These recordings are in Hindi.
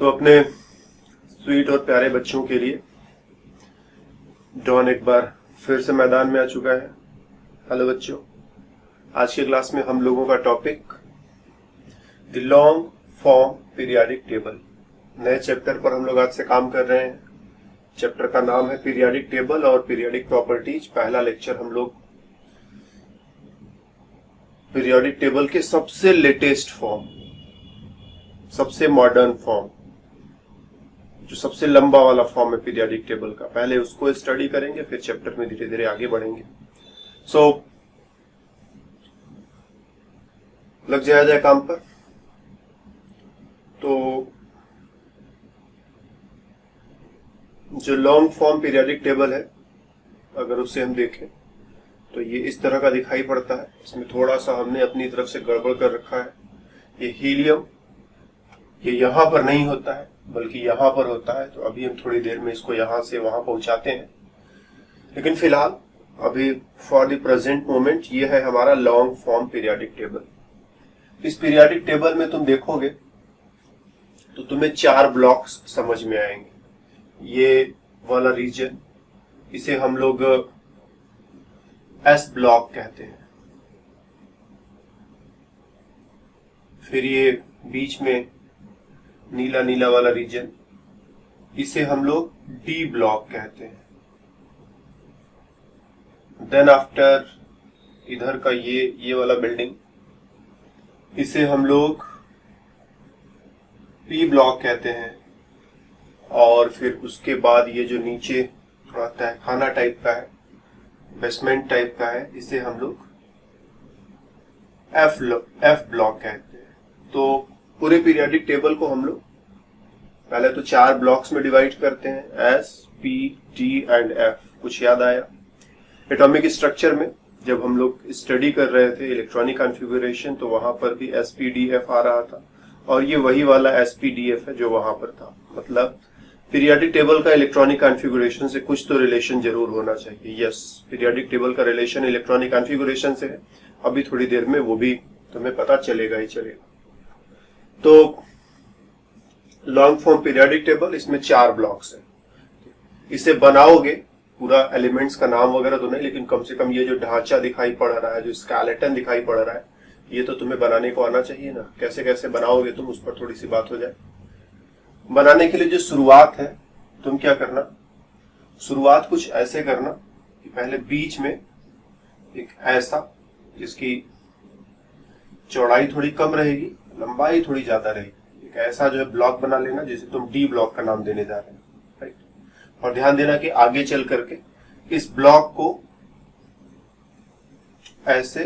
तो अपने स्वीट और प्यारे बच्चों के लिए डॉन एक बार फिर से मैदान में आ चुका है। हेलो बच्चों, आज के क्लास में हम लोगों का topic the long form periodic table, नए चैप्टर पर हम लोग आज से काम कर रहे हैं। चैप्टर का नाम है पीरियाडिक टेबल और पीरियाडिक प्रॉपर्टीज। पहला लेक्चर हम लोग पीरियाडिक टेबल के सबसे लेटेस्ट फॉर्म, सबसे मॉडर्न फॉर्म, जो सबसे लंबा वाला फॉर्म है पीरियाडिक टेबल का, पहले उसको स्टडी करेंगे, फिर चैप्टर में धीरे धीरे आगे बढ़ेंगे। लग जाए काम पर। तो जो लॉन्ग फॉर्म पीरियाडिक टेबल है, अगर उसे हम देखें तो ये इस तरह का दिखाई पड़ता है। इसमें थोड़ा सा हमने अपनी तरफ से गड़बड़ कर रखा है। ये हीलियम ये यहां पर नहीं होता है बल्कि यहां पर होता है। तो अभी हम थोड़ी देर में इसको यहां से वहां पहुंचाते हैं, लेकिन फिलहाल अभी फॉर द प्रेजेंट मोमेंट ये है हमारा लॉन्ग फॉर्म पीरियाडिक टेबल। इस पीरियाडिक टेबल में तुम देखोगे तो तुम्हें 4 ब्लॉक्स समझ में आएंगे। ये वाला रीजन, इसे हम लोग एस ब्लॉक कहते हैं। फिर ये बीच में नीला नीला वाला रीजन, इसे हम लोग डी ब्लॉक कहते हैं। देन आफ्टर इधर का ये वाला बिल्डिंग, इसे हम लोग पी ब्लॉक कहते हैं। और फिर उसके बाद ये जो नीचे थोड़ा तहखाना टाइप का है, बेसमेंट टाइप का है, इसे हम लोग एफ ब्लॉक कहते हैं। तो पूरे पीरियाडिक टेबल को हम लोग पहले तो 4 ब्लॉक्स में डिवाइड करते हैं, S, P, T and F. कुछ याद आया? एटॉमिक स्ट्रक्चर में जब हम लोग स्टडी कर रहे थे इलेक्ट्रॉनिक कॉन्फ़िगरेशन, तो वहां पर भी एस पी डी एफ आ रहा था, और ये वही वाला एस पी डी एफ है जो वहां पर था। मतलब पीरियाडिक टेबल का इलेक्ट्रॉनिक कॉन्फ़िगरेशन से कुछ तो रिलेशन जरूर होना चाहिए। यस, पीरियाडिक टेबल का रिलेशन इलेक्ट्रॉनिक कॉन्फ़िगरेशन से है। अभी थोड़ी देर में वो भी तुम्हें पता चलेगा ही चलेगा। तो लॉन्ग फॉर्म पीरियाडिक टेबल, इसमें 4 ब्लॉक्स है। इसे बनाओगे, पूरा एलिमेंट्स का नाम वगैरह तो नहीं, लेकिन कम से कम ये जो ढांचा दिखाई पड़ रहा है, जो स्केलेटन दिखाई पड़ रहा है, ये तो तुम्हें बनाने को आना चाहिए ना। कैसे कैसे बनाओगे तुम, उस पर थोड़ी सी बात हो जाए। बनाने के लिए जो शुरुआत है, तुम क्या करना, शुरुआत कुछ ऐसे करना कि पहले बीच में एक ऐसा, जिसकी चौड़ाई थोड़ी कम रहेगी, लंबाई थोड़ी ज्यादा रहेगी, एक ऐसा जो है ब्लॉक बना लेना, जिसे तुम डी ब्लॉक का नाम देने जा रहे हैं, राइट। और ध्यान देना कि आगे चल करके इस ब्लॉक को ऐसे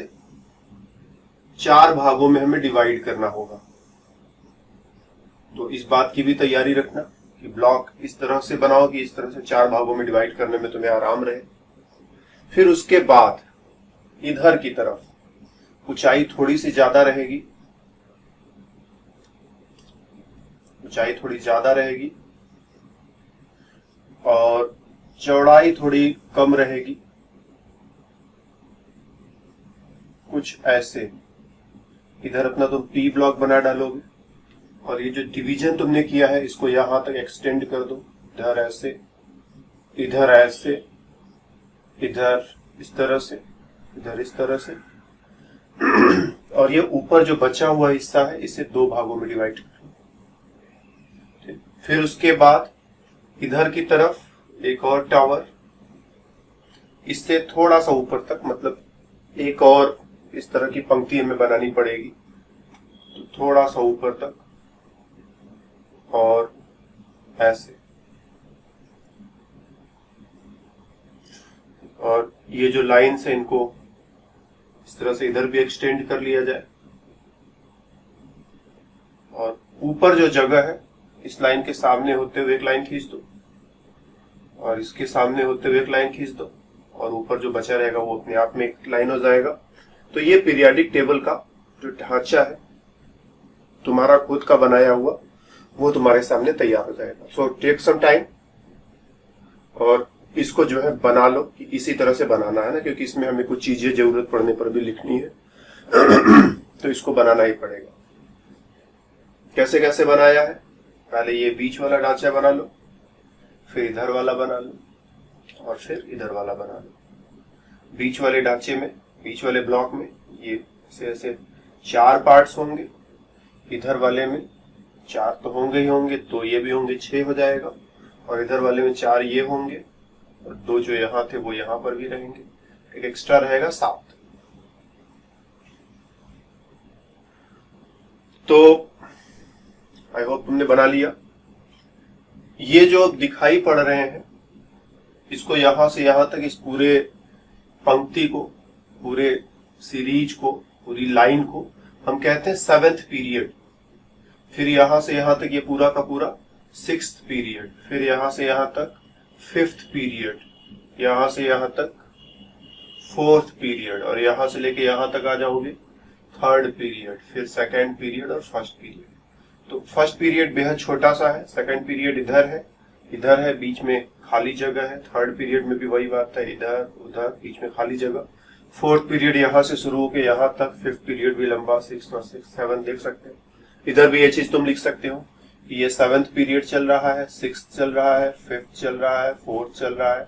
4 भागों में हमें डिवाइड करना होगा। तो इस बात की भी तैयारी रखना कि ब्लॉक इस तरह से बनाओ कि इस तरह से 4 भागों में डिवाइड करने में तुम्हें आराम रहे। फिर उसके बाद इधर की तरफ ऊंचाई थोड़ी सी ज्यादा रहेगी, ऊंचाई थोड़ी ज्यादा रहेगी और चौड़ाई थोड़ी कम रहेगी, कुछ ऐसे। इधर अपना तुम पी ब्लॉक बना डालोगे, और ये जो डिवीजन तुमने किया है, इसको यहां तक एक्सटेंड कर दो। इधर ऐसे, इधर ऐसे, इधर इस तरह से, इधर इस तरह से। और ये ऊपर जो बचा हुआ हिस्सा है, इसे 2 भागों में डिवाइड कर। फिर उसके बाद इधर की तरफ एक और टावर, इससे थोड़ा सा ऊपर तक, मतलब एक और इस तरह की पंक्ति हमें बनानी पड़ेगी, तो थोड़ा सा ऊपर तक, और ऐसे। और ये जो लाइन्स है, इनको इस तरह से इधर भी एक्सटेंड कर लिया जाए। और ऊपर जो जगह है, इस लाइन के सामने होते हुए एक लाइन खींच दो, और इसके सामने होते हुए एक लाइन खींच दो, और ऊपर जो बचा रहेगा वो अपने आप में एक लाइन हो जाएगा। तो ये पीरियाडिक टेबल का जो ढांचा है तुम्हारा खुद का बनाया हुआ, वो तुम्हारे सामने तैयार हो जाएगा। सो टेक सम टाइम, और इसको जो है बना लो कि इसी तरह से बनाना है ना, क्योंकि इसमें हमें कुछ चीजें जरूरत पड़ने पर भी लिखनी है। तो इसको बनाना ही पड़ेगा। कैसे कैसे बनाया है पहले ये बीच वाला ढांचा बना लो, फिर इधर वाला बना लो और फिर इधर वाला बना लो। बीच वाले ढांचे में, बीच वाले ब्लॉक में ये ऐसे 4 पार्ट्स होंगे, इधर वाले में 4 तो होंगे ही होंगे, तो ये भी होंगे, 6 हो जाएगा। और इधर वाले में 4 ये होंगे और 2 जो यहाँ थे वो यहाँ पर भी रहेंगे, एक एक्स्ट्रा रहेगा 7। तो आई होप तुमने बना लिया। ये जो दिखाई पड़ रहे हैं इसको यहां से यहां तक, इस पूरे पंक्ति को, पूरे सीरीज को, पूरी लाइन को हम कहते हैं 7th पीरियड। फिर यहां से यहां तक ये पूरा का पूरा 6th पीरियड, फिर यहां से यहां तक 5th पीरियड, यहां से यहां तक 4th पीरियड, और यहां से लेके यहां तक आ जाओगे 3rd पीरियड, फिर 2nd पीरियड और 1st पीरियड। तो 1st पीरियड बेहद छोटा सा है, 2nd पीरियड इधर है, बीच में खाली जगह है। 3rd पीरियड में भी वही बात है, इधर उधर बीच में खाली जगह। 4th पीरियड यहाँ से शुरू होके यहाँ तक, 5th पीरियड भी लंबा, 6 और 6, 7 देख सकते हो। इधर भी ये चीज तुम लिख सकते हो कि ये 7th पीरियड चल रहा है, 6th चल रहा है, 5th चल रहा है, 4th चल रहा है,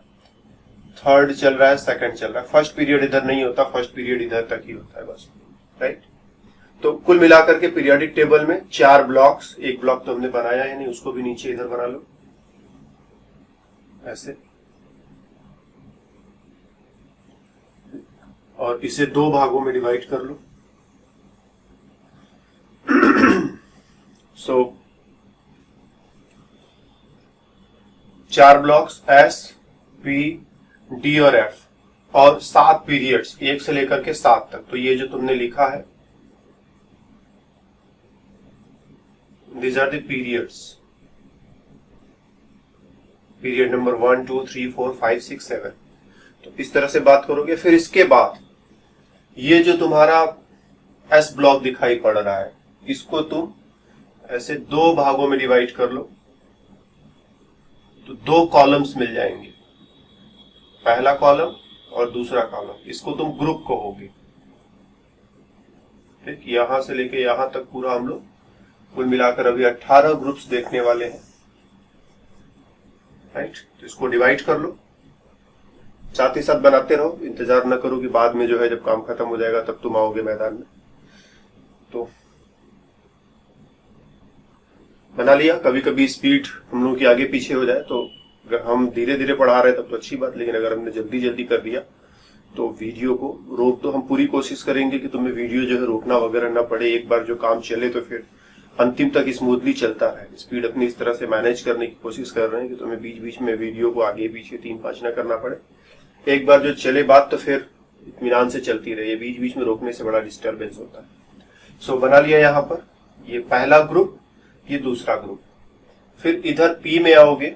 3rd चल रहा है, 2nd चल रहा है। 1st पीरियड इधर नहीं होता, 1st पीरियड इधर तक ही होता है बस, राइट। तो कुल मिलाकर के पीरियोडिक टेबल में 4 ब्लॉक्स, एक ब्लॉक तो हमने बनाया है नहीं, उसको भी नीचे इधर बना लो ऐसे, और इसे 2 भागों में डिवाइड कर लो। सो 4 ब्लॉक्स S, P, D और F, और 7 पीरियड्स, 1 से लेकर के 7 तक। तो ये जो तुमने लिखा है, these are the periods, period number 1, 2, 3, 4, 5, 6, 7। तो इस तरह से बात करोगे। फिर इसके बाद ये जो तुम्हारा S ब्लॉक दिखाई पड़ रहा है, इसको तुम ऐसे 2 भागों में डिवाइड कर लो, तो 2 कॉलम्स मिल जाएंगे, पहला कॉलम और दूसरा कॉलम। इसको तुम ग्रुप कहोगे। ठीक, यहां से लेके यहां तक पूरा हम लोग कुल मिलाकर अभी 18 ग्रुप्स देखने वाले हैं, राइट। तो इसको डिवाइड कर लो, साथ ही साथ बनाते रहो, इंतजार न करो कि बाद में जो है जब काम खत्म हो जाएगा तब तुम आओगे मैदान में। तो बना लिया। कभी कभी स्पीड हम लोग की आगे पीछे हो जाए, तो अगर हम धीरे धीरे पढ़ा रहे हैं तब तो अच्छी बात, लेकिन अगर हमने जल्दी जल्दी कर दिया तो वीडियो को रोक दो। हम पूरी कोशिश करेंगे कि तुम्हें वीडियो जो है रोकना वगैरह ना पड़े, एक बार जो काम चले तो फिर अंतिम तक स्मूथली चलता रहे। स्पीड अपनी इस तरह से मैनेज करने की कोशिश कर रहे हैं कि तुम्हें बीच बीच में वीडियो को आगे पीछे 3-5 ना करना पड़े। एक बार जो चले बात तो फिर इत्मीनान से चलती रहे, बीच बीच में रोकने से बड़ा डिस्टर्बेंस होता है। सो बना लिया यहाँ पर ये पहला ग्रुप, ये दूसरा ग्रुप। फिर इधर P में आओगे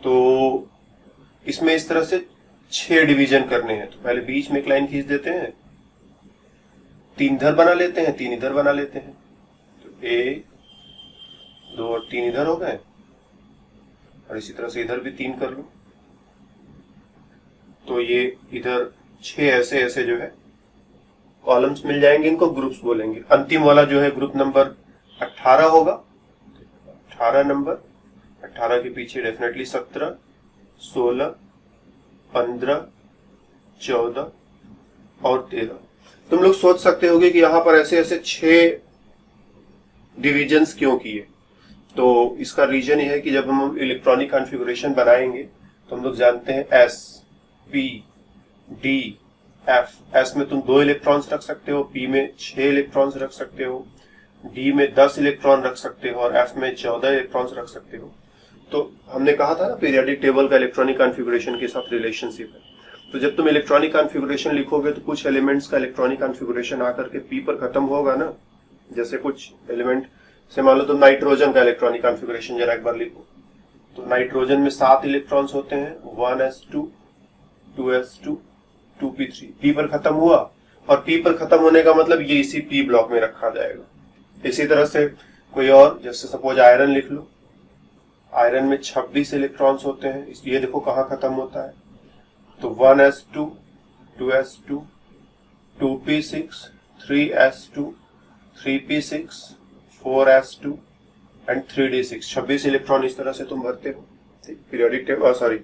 तो इसमें इस तरह से 6 डिवीजन करने हैं। तो पहले बीच में एक लाइन खींच देते हैं, 3 इधर बना लेते हैं, 3 इधर बना लेते हैं। तो 1, 2 और 3 इधर हो गए, और इसी तरह से इधर भी 3 कर लो। तो ये इधर 6 ऐसे ऐसे जो है कॉलम्स मिल जाएंगे, इनको ग्रुप्स बोलेंगे। अंतिम वाला जो है ग्रुप नंबर 18 होगा। 18 नंबर, 18 के पीछे डेफिनेटली 17, 16, 15, 14 और 13। तुम लोग सोच सकते होगे कि यहां पर ऐसे ऐसे 6 डिविजन्स क्यों किए। तो इसका रीजन ये है कि जब हम इलेक्ट्रॉनिक कॉन्फ़िगरेशन बनाएंगे तो हम लोग जानते हैं S, P, D, F। S में तुम 2 इलेक्ट्रॉन्स रख सकते हो, P में 6 इलेक्ट्रॉन्स रख सकते हो, D में 10 इलेक्ट्रॉन रख सकते हो और F में 14 इलेक्ट्रॉन्स रख सकते हो। तो हमने कहा था ना पीरियोडिक टेबल का इलेक्ट्रॉनिक कॉन्फ़िगरेशन के साथ रिलेशनशिप है। तो जब तुम इलेक्ट्रॉनिक कॉन्फ़िगरेशन लिखोगे तो कुछ एलिमेंट्स का इलेक्ट्रॉनिक कॉन्फ़िगरेशन आकर के P पर खत्म होगा ना। जैसे कुछ एलिमेंट से मान लो तुम नाइट्रोजन का इलेक्ट्रॉनिक कॉन्फ़िगरेशन जरा एक बार लिखो। तो नाइट्रोजन में 7 इलेक्ट्रॉन्स होते हैं, 1s2, 2s2, 2p3। P पर खत्म हुआ, और P पर खत्म होने का मतलब ये इसी P ब्लॉक में रखा जाएगा। इसी तरह से कोई और, जैसे सपोज आयरन लिख लो। आयरन में 26 इलेक्ट्रॉन्स होते हैं, इसलिए देखो कहां खत्म होता है। तो 1s2, 2s2, 2p6, 3s2, 3p6, 4s2, and 3d6, 26 electron इस तरह से तुम भरते हो। Periodic table sorry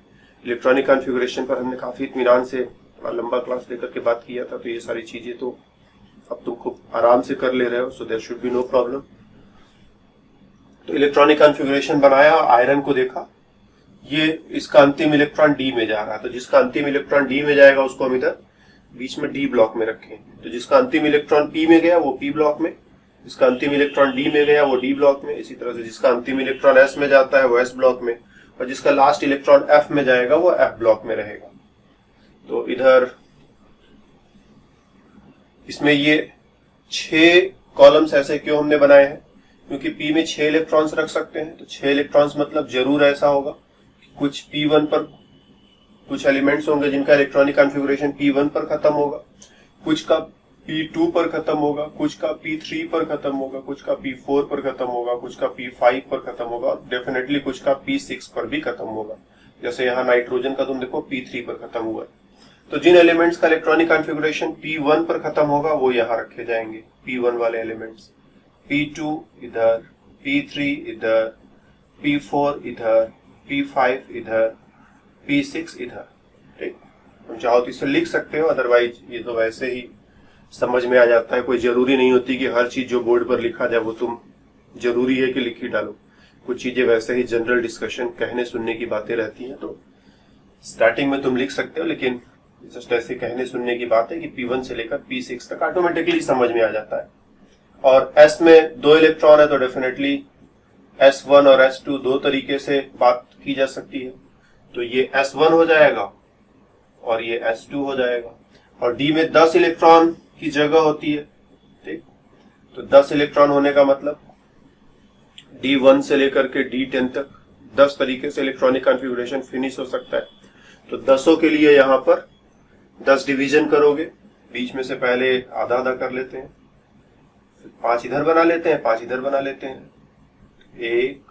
electronic configuration पर हमने काफी इत्मीनान से लंबा क्लास लेकर के बात किया था, तो ये सारी चीजें तो अब तुम खूब आराम से कर ले रहे हो, so there should be no problem. तो इलेक्ट्रॉनिक कॉन्फ़िगरेशन बनाया, आयरन को देखा, ये इसका अंतिम इलेक्ट्रॉन डी में जा रहा है, तो जिसका अंतिम इलेक्ट्रॉन डी में जाएगा उसको हम इधर बीच में डी ब्लॉक में रखें। तो जिसका अंतिम इलेक्ट्रॉन पी में गया वो पी ब्लॉक में, जिसका अंतिम इलेक्ट्रॉन डी में गया वो डी ब्लॉक में, इसी तरह से जिसका अंतिम इलेक्ट्रॉन एस में जाता है वो एस ब्लॉक में, और जिसका लास्ट इलेक्ट्रॉन एफ में जाएगा वो एफ ब्लॉक में रहेगा। तो इधर इसमें ये 6 कॉलम्स ऐसे क्यों हमने बनाए हैं, क्योंकि पी में 6 इलेक्ट्रॉन्स रख सकते हैं। तो 6 इलेक्ट्रॉन्स मतलब जरूर ऐसा होगा कि कुछ P1 पर कुछ एलिमेंट्स होंगे जिनका इलेक्ट्रॉनिक कॉन्फ़िगरेशन P1 पर खत्म होगा, कुछ का P2 पर खत्म होगा, कुछ का P3 पर खत्म होगा, कुछ का P4 पर खत्म होगा, कुछ का P5 पर खत्म होगा, और डेफिनेटली कुछ का P6 पर भी खत्म होगा। जैसे यहाँ नाइट्रोजन का तुम देखो P3 पर खत्म हुआ। तो जिन एलिमेंट्स का इलेक्ट्रॉनिक कॉन्फ़िगरेशन P1 पर खत्म होगा वो यहाँ रखे जाएंगे, P1 वाले एलिमेंट्स। P2 इधर, P3 इधर, P4 इधर, P5 इधर, P6 इधर। ठीक, तुम चाहो तो इसे लिख सकते हो, अदरवाइज ये तो वैसे ही समझ में आ जाता है। कोई जरूरी नहीं होती कि हर चीज जो बोर्ड पर लिखा जाए वो तुम जरूरी है कि लिख ही डालो। कुछ चीजें वैसे ही जनरल डिस्कशन, कहने सुनने की बातें रहती हैं, तो स्टार्टिंग में तुम लिख सकते हो, लेकिन जस्ट ऐसे कहने सुनने की बात है कि P1 से लेकर P6 तक ऑटोमेटिकली समझ में आ जाता है। और S में 2 इलेक्ट्रॉन है तो डेफिनेटली S1 और S2 दो तरीके से बात की जा सकती है। तो ये S1 हो जाएगा और ये S2 हो जाएगा। और D में 10 इलेक्ट्रॉन की जगह होती है। ठीक, तो 10 इलेक्ट्रॉन होने का मतलब D1 से लेकर के D10 तक 10 तरीके से इलेक्ट्रॉनिक कॉन्फ़िगरेशन फिनिश हो सकता है। तो 10 के लिए यहाँ पर 10 डिवीजन करोगे, बीच में से पहले आधा आधा कर लेते हैं, 5 इधर बना लेते हैं, 5 इधर बना लेते हैं, 1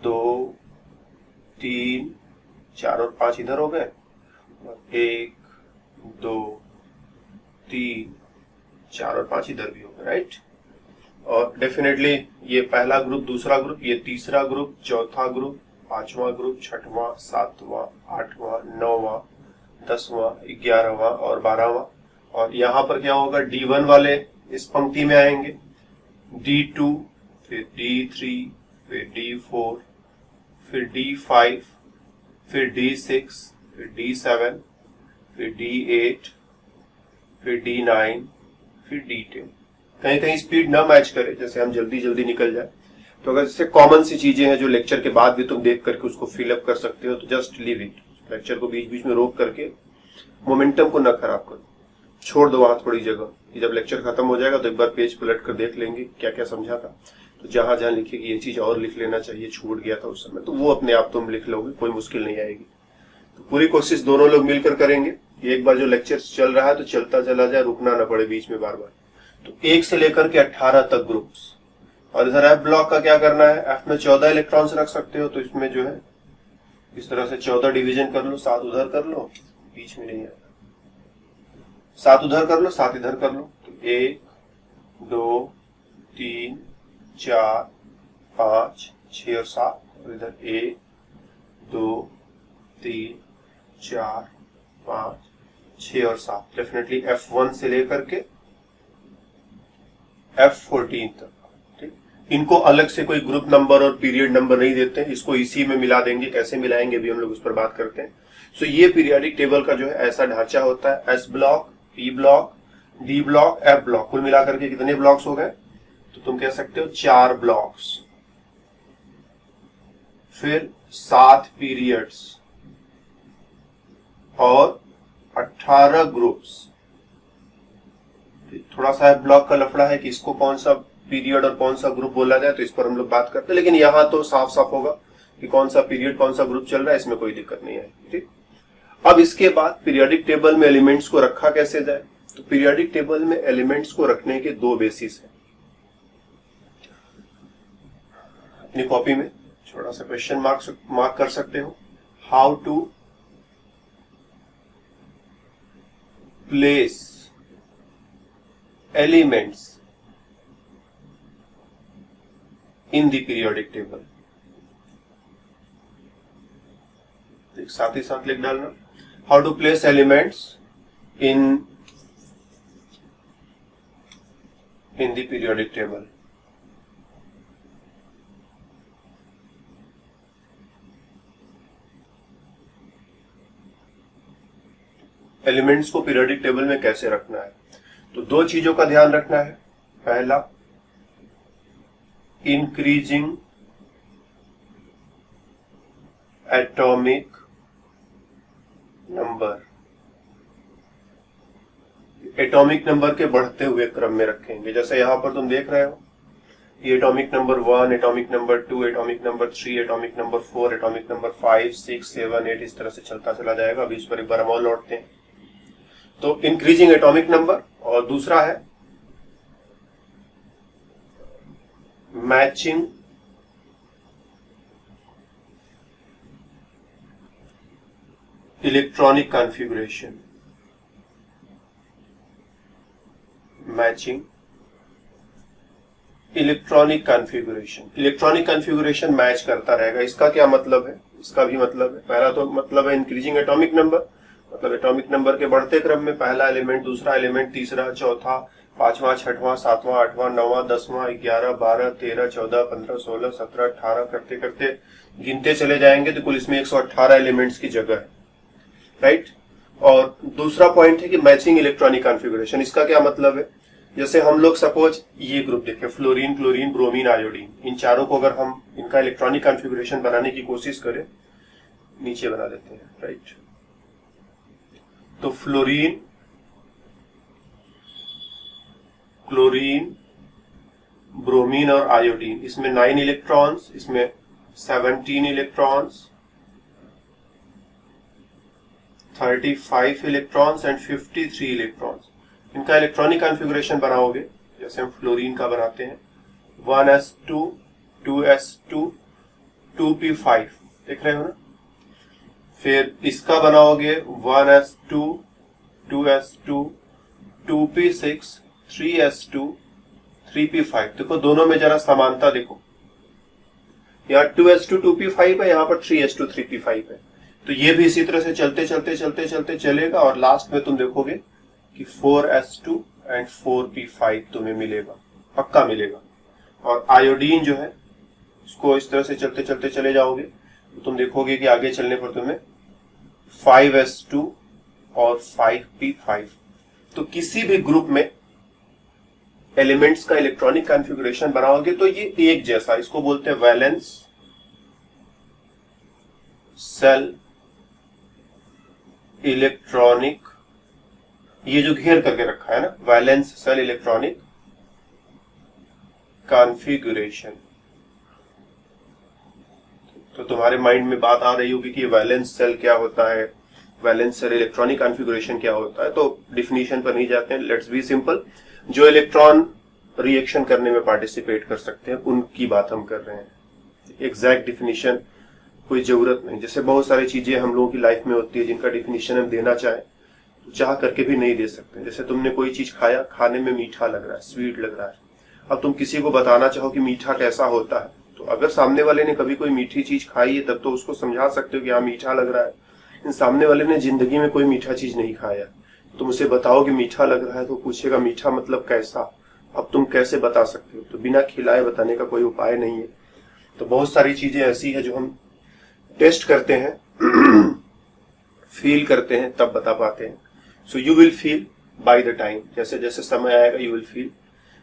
2 3 4 और 5 इधर हो गए, 1 2 3 4 और 5 इधर भी हो गए, राइट। और डेफिनेटली ये पहला ग्रुप, दूसरा ग्रुप, ये तीसरा ग्रुप, चौथा ग्रुप, 5वां ग्रुप, 6वां, 7वां, 8वां, 9वां, 10वां, 11वां और 12वां। और यहाँ पर क्या होगा, D1 वाले इस पंक्ति में आएंगे, D2, फिर D3, फिर D4, फिर D5, फिर D6, फिर D7, फिर D8, फिर D9, फिर D10। कहीं कहीं स्पीड ना मैच करे, जैसे हम जल्दी जल्दी निकल जाए, तो अगर जैसे कॉमन सी चीजें हैं जो लेक्चर के बाद भी तुम देख करके उसको फिलअप कर सकते हो, तो जस्ट लीव इट। लेक्चर को बीच बीच में रोक करके मोमेंटम को ना खराब करो, छोड़ दो वहां थोड़ी जगह कि जब लेक्चर खत्म हो जाएगा तो एक बार पेज पलट कर देख लेंगे क्या क्या समझा था। तो जहां जहां लिखे कि ये चीज और लिख लेना चाहिए, छूट गया था उस समय, तो वो अपने आप तुम लिख लोगे, कोई मुश्किल नहीं आएगी। तो पूरी कोशिश दोनों लोग मिलकर करेंगे। एक बार जो लेक्चर चल रहा है तो चलता चला जाए, रुकना ना पड़े बीच में बार बार। तो 1 से लेकर के 18 तक ग्रुप्स। और इधर एफ ब्लॉक का क्या करना है, एफ में 14 इलेक्ट्रॉन्स रख सकते हो, तो इसमें जो है इस तरह से 14 डिवीजन कर लो, 7 उधर कर लो, बीच में नहीं आएगा, 7 उधर कर लो, 7 इधर कर लो। तो 1 2 3 4 5 6 और 7, और इधर 1 2 3 4 5 6 और 7। डेफिनेटली F1 से लेकर के F14 तक। ठीक, इनको अलग से कोई ग्रुप नंबर और पीरियड नंबर नहीं देते हैं, इसको इसी में मिला देंगे। कैसे मिलाएंगे भी हम लोग उस पर बात करते हैं। सो ये पीरियोडिक टेबल का जो है ऐसा ढांचा होता है, S block, P block, D block, F block. कुल मिलाकर के कितने ब्लॉक्स हो गए, तो तुम कह सकते हो 4 ब्लॉक्स, फिर 7 पीरियड्स और 18 ग्रुप्स। थोड़ा सा ब्लॉक का लफड़ा है कि इसको कौन सा पीरियड और कौन सा ग्रुप बोला जाए, तो इस पर हम लोग बात करते हैं, लेकिन यहां तो साफ साफ होगा कि कौन सा पीरियड कौन सा ग्रुप चल रहा है, इसमें कोई दिक्कत नहीं है। ठीक, अब इसके बाद पीरियोडिक टेबल में एलिमेंट्स को रखा कैसे जाए। तो पीरियोडिक टेबल में एलिमेंट्स को रखने के 2 बेसिस है। अपनी कॉपी में छोटा सा क्वेश्चन मार्क कर सकते हो, how to place elements in the periodic table. साथ ही साथ लिख डालना, how to place elements in the periodic table. Elements को पीरियोडिक टेबल में कैसे रखना है, तो दो चीजों का ध्यान रखना है। पहला, increasing atomic number, atomic number के बढ़ते हुए क्रम में रखेंगे। जैसे यहां पर तुम देख रहे हो, ये atomic number 1, atomic number 2, atomic number 3, atomic number 4, atomic number 5, 6, 7, 8 इस तरह से चलता चला जाएगा। अभी इस पर एक बार हम और लौटते हैं। तो इंक्रीजिंग एटॉमिक नंबर, और दूसरा है matching electronic configuration. Matching electronic configuration, electronic configuration match करता रहेगा। इसका क्या मतलब है, इसका भी मतलब है, पहला तो मतलब है इंक्रीजिंग एटॉमिक नंबर, मतलब एटॉमिक नंबर के बढ़ते क्रम में पहला एलिमेंट, दूसरा एलिमेंट, तीसरा, चौथा, पांचवा, छठवां, सातवां, आठवां, नौवां, 10वां, 11, 12, 13, 14, 15, 16, 17, 18 करते करते गिनते चले जाएंगे तो कुल इसमें 118 एलिमेंट्स की जगह है, राइट। और दूसरा पॉइंट है कि मैचिंग इलेक्ट्रॉनिक कॉन्फ़िगरेशन। इसका क्या मतलब है, जैसे हम लोग सपोज ये ग्रुप देखें, फ्लोरीन, क्लोरीन, ब्रोमीन, आयोडीन, इन चारों को अगर हम इनका इलेक्ट्रॉनिक कॉन्फ़िगरेशन बनाने की कोशिश करें, नीचे बना देते हैं, राइट। तो फ्लोरीन, क्लोरीन, ब्रोमीन और आयोडीन, इसमें 9 इलेक्ट्रॉन्स, इसमें 17 इलेक्ट्रॉन्स, 35 इलेक्ट्रॉन्स एंड 53 इलेक्ट्रॉन्स। इनका इलेक्ट्रॉनिक कॉन्फ़िगरेशन बनाओगे, जैसे हम फ्लोरीन का बनाते हैं, 1s2, 2s2, 2p5, देख रहे हो ना। फिर इसका बनाओगे 1s2, 2s2, 2p6, 3s2, 3p5। देखो दोनों में जरा समानता देखो, यहाँ 2s2, 2p5 है, यहाँ पर 3s2, 3p5 है। तो ये भी इसी तरह से चलते चलते चलते चलते चलेगा और लास्ट में तुम देखोगे कि 4s2 एंड 4p5 तुम्हें मिलेगा, पक्का मिलेगा। और आयोडीन जो है उसको इस तरह से चलते चलते चले जाओगे तो तुम देखोगे कि आगे चलने पर तुम्हें 5s2 और 5p5। तो किसी भी ग्रुप में एलिमेंट्स का इलेक्ट्रॉनिक कॉन्फ़िगरेशन बनाओगे तो ये एक जैसा, इसको बोलते हैं वैलेंस सेल इलेक्ट्रॉनिक, ये जो घेर करके रखा है ना, वैलेंस सेल इलेक्ट्रॉनिक कॉन्फ़िगरेशन। तो तुम्हारे माइंड में बात आ रही होगी कि वैलेंस सेल क्या होता है, वैलेंस सेल इलेक्ट्रॉनिक कॉन्फ़िगरेशन क्या होता है। तो डिफिनीशन पर नहीं जाते हैं, लेट्स बी सिंपल। जो इलेक्ट्रॉन रिएक्शन करने में पार्टिसिपेट कर सकते हैं उनकी बात हम कर रहे हैं। एग्जैक्ट डिफिनीशन कोई जरूरत नहीं, जैसे बहुत सारी चीजें हम लोगों की लाइफ में होती है जिनका डिफिनीशन हम देना चाहें तो चाह करके भी नहीं दे सकते। जैसे तुमने कोई चीज खाया, खाने में मीठा लग रहा है, स्वीट लग रहा है, अब तुम किसी को बताना चाहो कि मीठा कैसा होता है, तो अगर सामने वाले ने कभी कोई मीठी चीज खाई है तब तो उसको समझा सकते हो कि हाँ मीठा लग रहा है। इन सामने वाले ने जिंदगी में कोई मीठा चीज नहीं खाया, तुम उसे बताओ कि मीठा लग रहा है तो पूछेगा मीठा मतलब कैसा, अब तुम कैसे बता सकते हो। तो बिना खिलाए बताने का कोई उपाय नहीं है। तो बहुत सारी चीजें ऐसी है जो हम टेस्ट करते हैं फील करते हैं तब बता पाते हैं। So you will feel by the time, जैसे जैसे समय आएगा यू विल फील।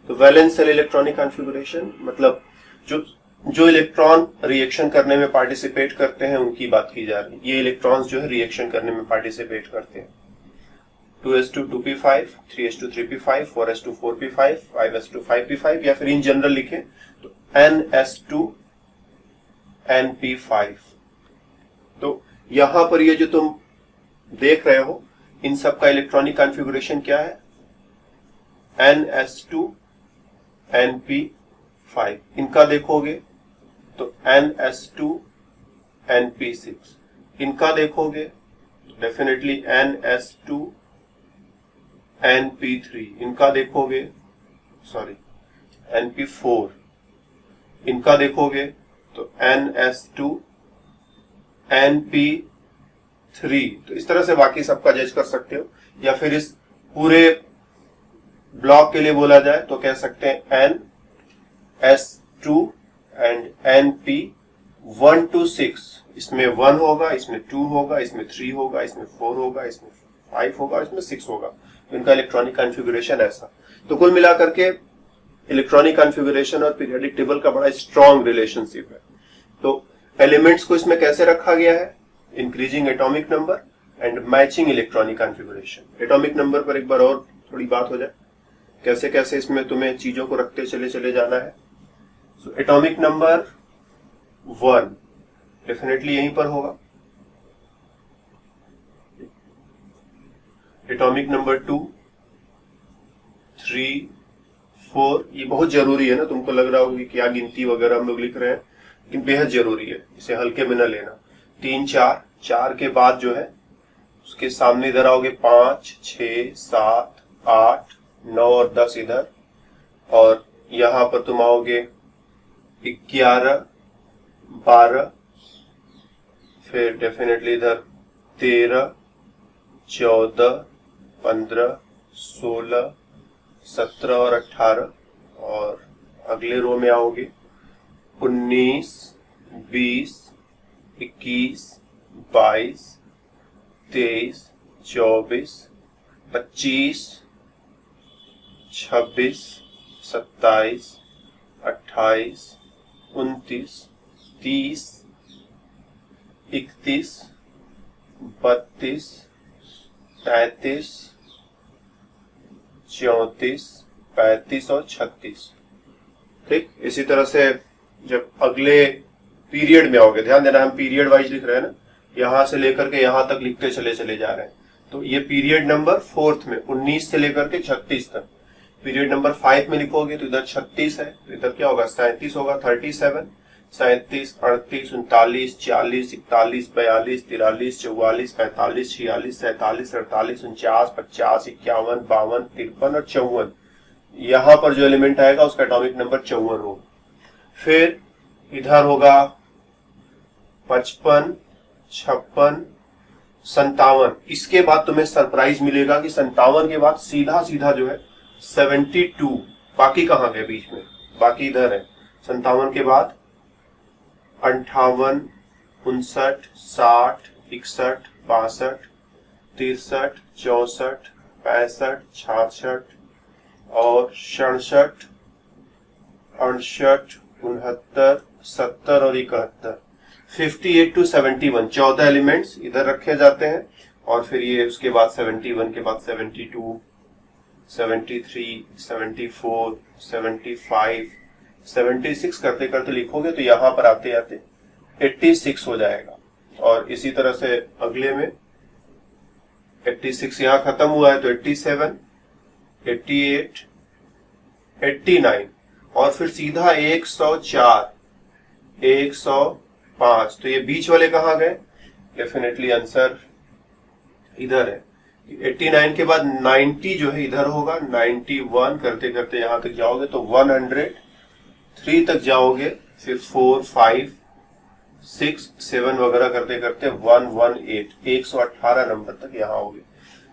तो वैलेंस सेल इलेक्ट्रॉनिक कॉन्फ़िगरेशन मतलब जो इलेक्ट्रॉन रिएक्शन करने में पार्टिसिपेट करते हैं उनकी बात की जा रही है। ये इलेक्ट्रॉन्स जो है रिएक्शन करने में पार्टिसिपेट करते हैं। 2s2 2p5, 3s2 3p5, 4s2 4p5, 5s2 5p5, या फिर इन जनरल लिखें तो ns2 np5। तो यहां पर ये जो तुम देख रहे हो इन सब का इलेक्ट्रॉनिक कॉन्फ़िगरेशन क्या है, ns2 np5। इनका देखोगे तो ns2 np6। इनका देखोगे तो डेफिनेटली ns2 np3। इनका देखोगे np4। इनका देखोगे तो NS2 NP3, तो इस तरह से बाकी सबका जज कर सकते हो। या फिर इस पूरे ब्लॉक के लिए बोला जाए तो कह सकते हैं NS2 एंड NP1 to 6, इसमें 1 होगा, इसमें 2 होगा, इसमें 3 होगा, इसमें 4 होगा, इसमें 5 होगा, इसमें 6 होगा। तो इनका इलेक्ट्रॉनिक कॉन्फ़िगरेशन ऐसा। तो कुल मिलाकर के इलेक्ट्रॉनिक कॉन्फ़िगरेशन और पीरियोडिक टेबल का बड़ा स्ट्रॉन्ग रिलेशनशिप है। तो एलिमेंट्स को इसमें कैसे रखा गया है, increasing atomic number and matching electronic configuration. Atomic number पर एक बार और थोड़ी बात हो जाए, कैसे कैसे इसमें तुम्हें चीजों को रखते चले जाना है। सो एटॉमिक नंबर 1 डेफिनेटली यहीं पर होगा, एटॉमिक नंबर 2, 3, 4, ये बहुत जरूरी है ना, तुमको लग रहा होगा कि क्या गिनती वगैरह हम लोग लिख रहे हैं, लेकिन बेहद जरूरी है, इसे हल्के में न लेना। 3, 4 के बाद जो है उसके सामने इधर आओगे 5, 6, 7, 8, 9 और 10 इधर, और यहां पर तुम आओगे 11, 12, फिर डेफिनेटली इधर 13, 14, 15, 16, 17 और 18, और अगले रो में आओगे 19, 20, 21, 22, 23, 24, 25, 26, 27, 28, 29, 30, 31, 32, 33, 34, 35 और 36। ठीक, इसी तरह से जब अगले पीरियड में आओगे, ध्यान देना हम पीरियड वाइज लिख रहे हैं ना, यहां से लेकर के यहां तक लिखते चले जा रहे हैं। तो ये पीरियड नंबर 4 में 19 से लेकर के 36 तक। पीरियड नंबर 5 में लिखोगे तो इधर 36 है, तो इधर क्या होगा 37 होगा, 37, 37, 38, 39, 40, 41, 42, 43, 44, 45, 46, 47, 48, 49, 50, 51, 52, 53 और 54। यहां पर जो एलिमेंट आएगा उसका एटॉमिक नंबर 54 होगा। फिर इधर होगा 55, 56, 57। इसके बाद तुम्हें सरप्राइज मिलेगा कि 57 के बाद सीधा सीधा जो है 72। बाकी कहां गए बीच में, बाकी इधर है। 57 के बाद 58, 59, 60, 61, 62, 63, 64, 65, 66 और 67, 68, 69, 70 और 71। 58 to 71 14 एलिमेंट्स इधर रखे जाते हैं, और फिर ये उसके बाद 71 के बाद 72, 73, 74, 75, 76 करते करते लिखोगे तो यहां पर आते आते 86 हो जाएगा। और इसी तरह से अगले में 86 यहां खत्म हुआ है तो 87, 88, 89 और फिर सीधा 104, 105। तो ये बीच वाले कहां गए, डेफिनेटली आंसर इधर है। 89 के बाद 90 जो है इधर होगा, 91 करते करते यहां तक जाओगे तो 103 तक जाओगे, फिर 4, 5, 6, 7 वगैरह करते करते 118, 118 नंबर तक यहां होगे।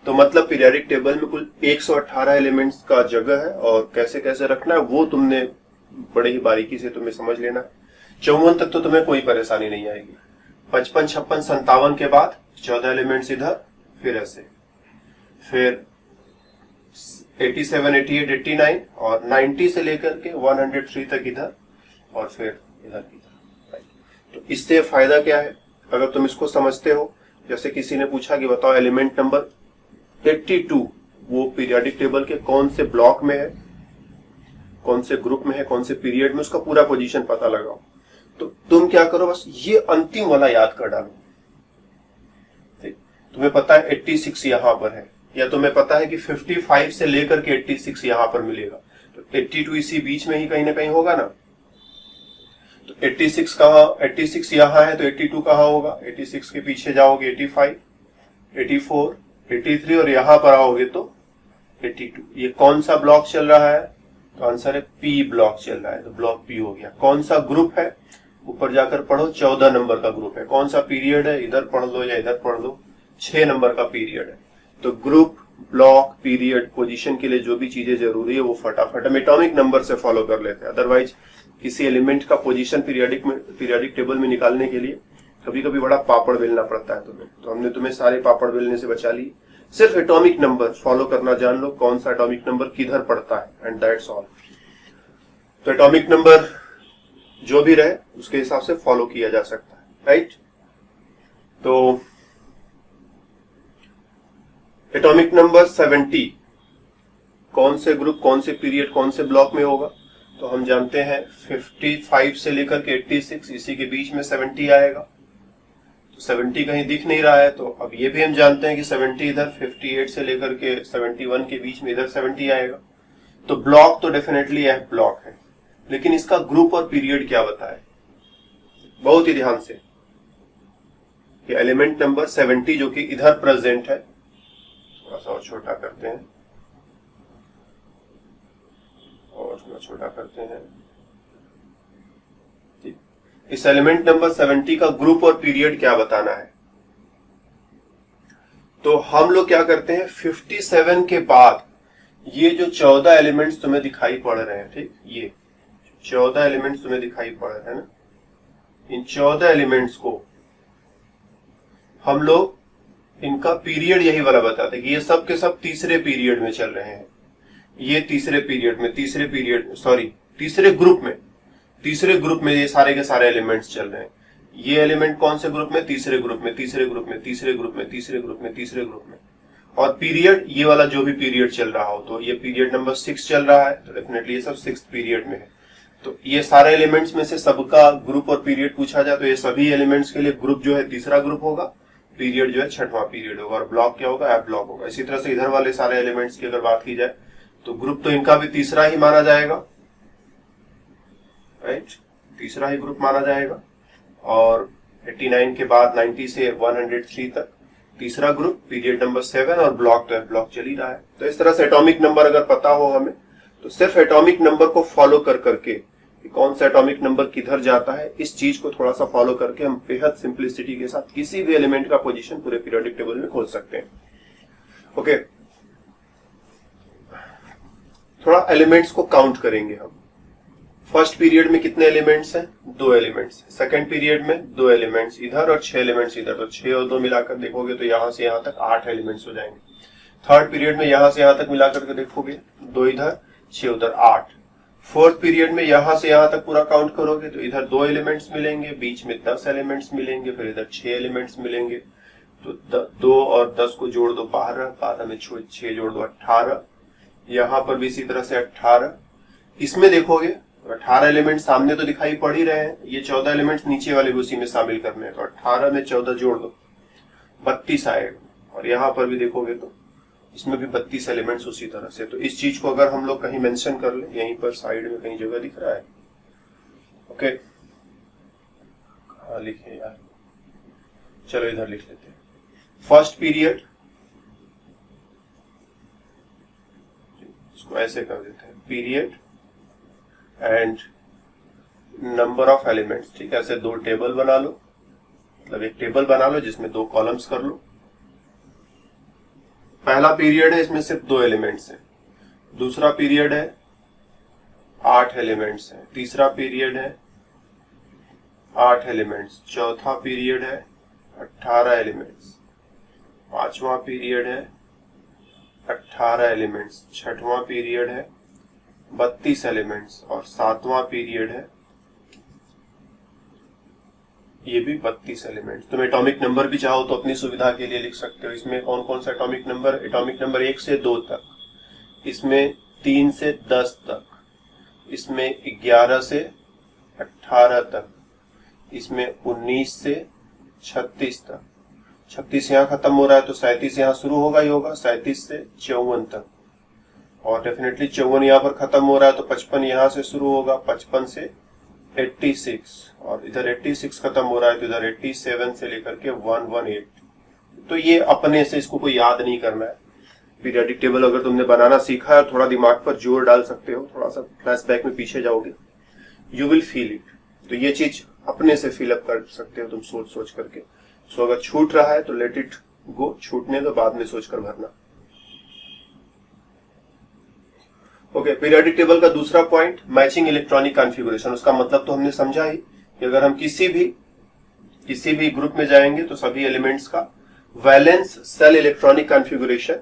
तो मतलब पीरियोडिक टेबल में कुल 118 एलिमेंट्स का जगह है, और कैसे कैसे रखना है वो तुमने बड़े ही बारीकी से तुम्हें समझ लेना है। 54 तक तो तुम्हें कोई परेशानी नहीं आएगी। 55, 56, 57 के बाद 14 एलिमेंट्स इधर, फिर ऐसे, फिर 87, 88, 89 और 90 से लेकर के 103 तक इधर, और फिर इधर इधर। तो इससे फायदा क्या है, अगर तुम इसको समझते हो, जैसे किसी ने पूछा कि बताओ एलिमेंट नंबर 82 वो पीरियोडिक टेबल के कौन से ब्लॉक में है, कौन से ग्रुप में है, कौन से पीरियड में, उसका पूरा पोजीशन पता लगाओ। तो तुम क्या करो, बस ये अंतिम वाला याद कर डालो। तुम्हें पता है 86 यहां पर है, या तुम्हें पता है कि 55 से लेकर के 86 यहां पर मिलेगा, तो 82 इसी बीच में ही कहीं ना कहीं होगा ना। तो 86 कहां, 86 यहां है तो 82 कहां होगा, 86 के पीछे जाओगे 85, 84, 83 और यहां पर आओगे तो 82। ये कौन सा ब्लॉक चल रहा है, तो आंसर है पी ब्लॉक चल रहा है, तो ब्लॉक पी हो गया। कौन सा ग्रुप है, ऊपर जाकर पढ़ो, 14 नंबर का ग्रुप है। कौन सा पीरियड है, इधर पढ़ लो या इधर पढ़ लो, 6 नंबर का पीरियड है। तो ग्रुप, ब्लॉक, पीरियड, पोजीशन के लिए जो भी चीजें जरूरी है वो फटाफट हम एटॉमिक नंबर से फॉलो कर लेते हैं। अदरवाइज किसी एलिमेंट का पोजीशन पीरियडिक टेबल में निकालने के लिए कभी कभी बड़ा पापड़ बेलना पड़ता है तुम्हें, तो हमने तुम्हें सारे पापड़ बेलने से बचा लिए। सिर्फ एटॉमिक नंबर फॉलो करना जान लो, कौन सा एटॉमिक नंबर किधर पड़ता है, एंड दैट्स ऑल। तो एटॉमिक नंबर जो भी रहे उसके हिसाब से फॉलो किया जा सकता है, राइट। तो एटॉमिक नंबर 70 कौन से ग्रुप, कौन से पीरियड, कौन से ब्लॉक में होगा, तो हम जानते हैं 55 से लेकर के 86 इसी के बीच में 70 आएगा। तो 70 कहीं दिख नहीं रहा है, तो अब ये भी हम जानते हैं कि 70 इधर, 58 से लेकर के 71 के बीच में इधर 70 आएगा। तो ब्लॉक तो डेफिनेटली एफ ब्लॉक है, लेकिन इसका ग्रुप और पीरियड क्या बताए, बहुत ही ध्यान से। कि एलिमेंट नंबर 70 जो कि इधर प्रेजेंट है, थोड़ा सा और छोटा करते हैं, और थोड़ा छोटा करते हैं, ठीक। इस एलिमेंट नंबर 70 का ग्रुप और पीरियड क्या बताना है, तो हम लोग क्या करते हैं, 57 के बाद ये जो 14 एलिमेंट्स तुम्हें दिखाई पड़ रहे हैं, ठीक, ये 14 एलिमेंट्स तुम्हें दिखाई पड़ रहे हैं ना, इन 14 एलिमेंट्स को हम लोग इनका पीरियड यही वाला बताते हैं कि ये सब के सब तीसरे पीरियड में चल रहे हैं। ये तीसरे ग्रुप में ये सारे के सारे एलिमेंट्स चल रहे हैं। ये एलिमेंट कौन से ग्रुप में, तीसरे ग्रुप में, तीसरे ग्रुप में, तीसरे ग्रुप में, तीसरे ग्रुप में, तीसरे ग्रुप में। और पीरियड ये वाला जो भी पीरियड चल रहा हो, तो ये पीरियड नंबर 6 चल रहा है, तो डेफिनेटली ये सब 6th पीरियड में है। तो ये सारे एलिमेंट्स में से सबका ग्रुप और पीरियड पूछा जाए तो ये सभी एलिमेंट्स के लिए ग्रुप जो है तीसरा ग्रुप होगा, पीरियड जो है 6वां पीरियड होगा, और ब्लॉक क्या होगा, एफ ब्लॉक होगा। इसी तरह से इधर वाले सारे एलिमेंट्स की अगर बात की जाए तो ग्रुप तो इनका भी तीसरा ही माना जाएगा, राइट, तीसरा ही ग्रुप माना जाएगा। और 89 के बाद 90 से 103 तक तीसरा ग्रुप, पीरियड नंबर 7, और ब्लॉक तो ब्लॉक चल ही रहा है। तो इस तरह से एटॉमिक नंबर अगर पता हो हमें, तो सिर्फ एटॉमिक नंबर को फॉलो कर करके कौन सा एटॉमिक नंबर किधर जाता है, इस चीज को थोड़ा सा फॉलो करके हम बेहद सिंप्लिसिटी के साथ किसी भी एलिमेंट का पोजीशन पूरे पीरियोडिक टेबल में खोज सकते हैं। ओके, थोड़ा एलिमेंट्स को काउंट करेंगे हम। फर्स्ट पीरियड में कितने एलिमेंट्स हैं, 2 एलिमेंट्स। सेकंड पीरियड में 2 एलिमेंट्स इधर और 6 एलिमेंट्स इधर, तो 6 और 2 मिलाकर देखोगे तो यहां से यहां तक 8 एलिमेंट्स हो जाएंगे। थर्ड पीरियड में यहां से यहां तक मिलाकर के देखोगे, 2 इधर 6 उधर 8। फोर्थ पीरियड में यहां से यहां तक पूरा काउंट करोगे तो इधर 2 एलिमेंट्स मिलेंगे, बीच में 10 एलिमेंट्स मिलेंगे, फिर इधर 6 एलिमेंट्स मिलेंगे। तो 2 और 10 को जोड़ दो 12 में 6 जोड़ दो 18, यहां पर भी इसी तरह से 18। इसमें देखोगे 18 एलिमेंट सामने तो दिखाई पड़ ही रहे हैं, ये 14 एलिमेंट्स नीचे वाले भी उसी में शामिल करने हैं, तो 18 में 14 जोड़ दो 32 आएगा। और यहां पर भी देखोगे तो इसमें भी 32 एलिमेंट्स उसी तरह से। तो इस चीज को अगर हम लोग कहीं मेंशन कर ले, यहीं पर साइड में कहीं जगह दिख रहा है, ओके, कहां लिखे यार, चलो इधर लिख लेते हैं। फर्स्ट पीरियड, इसको ऐसे कर देते हैं, period and number of elements, ठीक है, ऐसे 2 टेबल बना लो, मतलब एक टेबल बना लो जिसमें 2 कॉलम्स कर लो। पहला पीरियड है, इसमें सिर्फ 2 एलिमेंट्स हैं। दूसरा पीरियड है 8 एलिमेंट्स हैं। तीसरा पीरियड है 8 एलिमेंट्स। चौथा पीरियड है 18 एलिमेंट्स। पांचवा पीरियड है 18 एलिमेंट्स। छठवां पीरियड है 32 एलिमेंट्स। और सातवां पीरियड है ये भी 32 एलिमेंट्स। तुम एटॉमिक नंबर भी चाहो तो अपनी सुविधा के लिए लिख सकते हो। इसमें कौन कौन सा एटॉमिक नंबर 1 से 2 तक, इसमें 3 से 10 तक, इसमें 11 से 18 तक, इसमें 19 से 36 तक। 36 यहाँ खत्म हो रहा है तो 37 यहाँ शुरू होगा ही होगा, 37 से 54 तक। और डेफिनेटली 54 यहाँ पर खत्म हो रहा है तो 55 यहाँ से शुरू होगा, 55 से 86, और इधर 86 खत्म हो रहा है तो इधर 87 से लेकर के 118। तो ये अपने से इसको कोई याद नहीं करना है, पीरियोडिक टेबल अगर तुमने बनाना सीखा है, थोड़ा दिमाग पर जोर डाल सकते हो, थोड़ा सा फ्लैशबैक में पीछे जाओगे, यू विल फील इट। तो ये चीज अपने से फिल अप कर सकते हो तुम सोच सोच करके। सो अगर छूट रहा है तो लेट इट गो, छूटने दो, बाद में सोचकर भरना। ओके, पीरियोडिक टेबल का दूसरा पॉइंट मैचिंग इलेक्ट्रॉनिक कॉन्फ़िगरेशन। उसका मतलब तो हमने समझा ही कि अगर हम किसी भी ग्रुप में जाएंगे तो सभी एलिमेंट्स का वैलेंस सेल इलेक्ट्रॉनिक कॉन्फ़िगरेशन,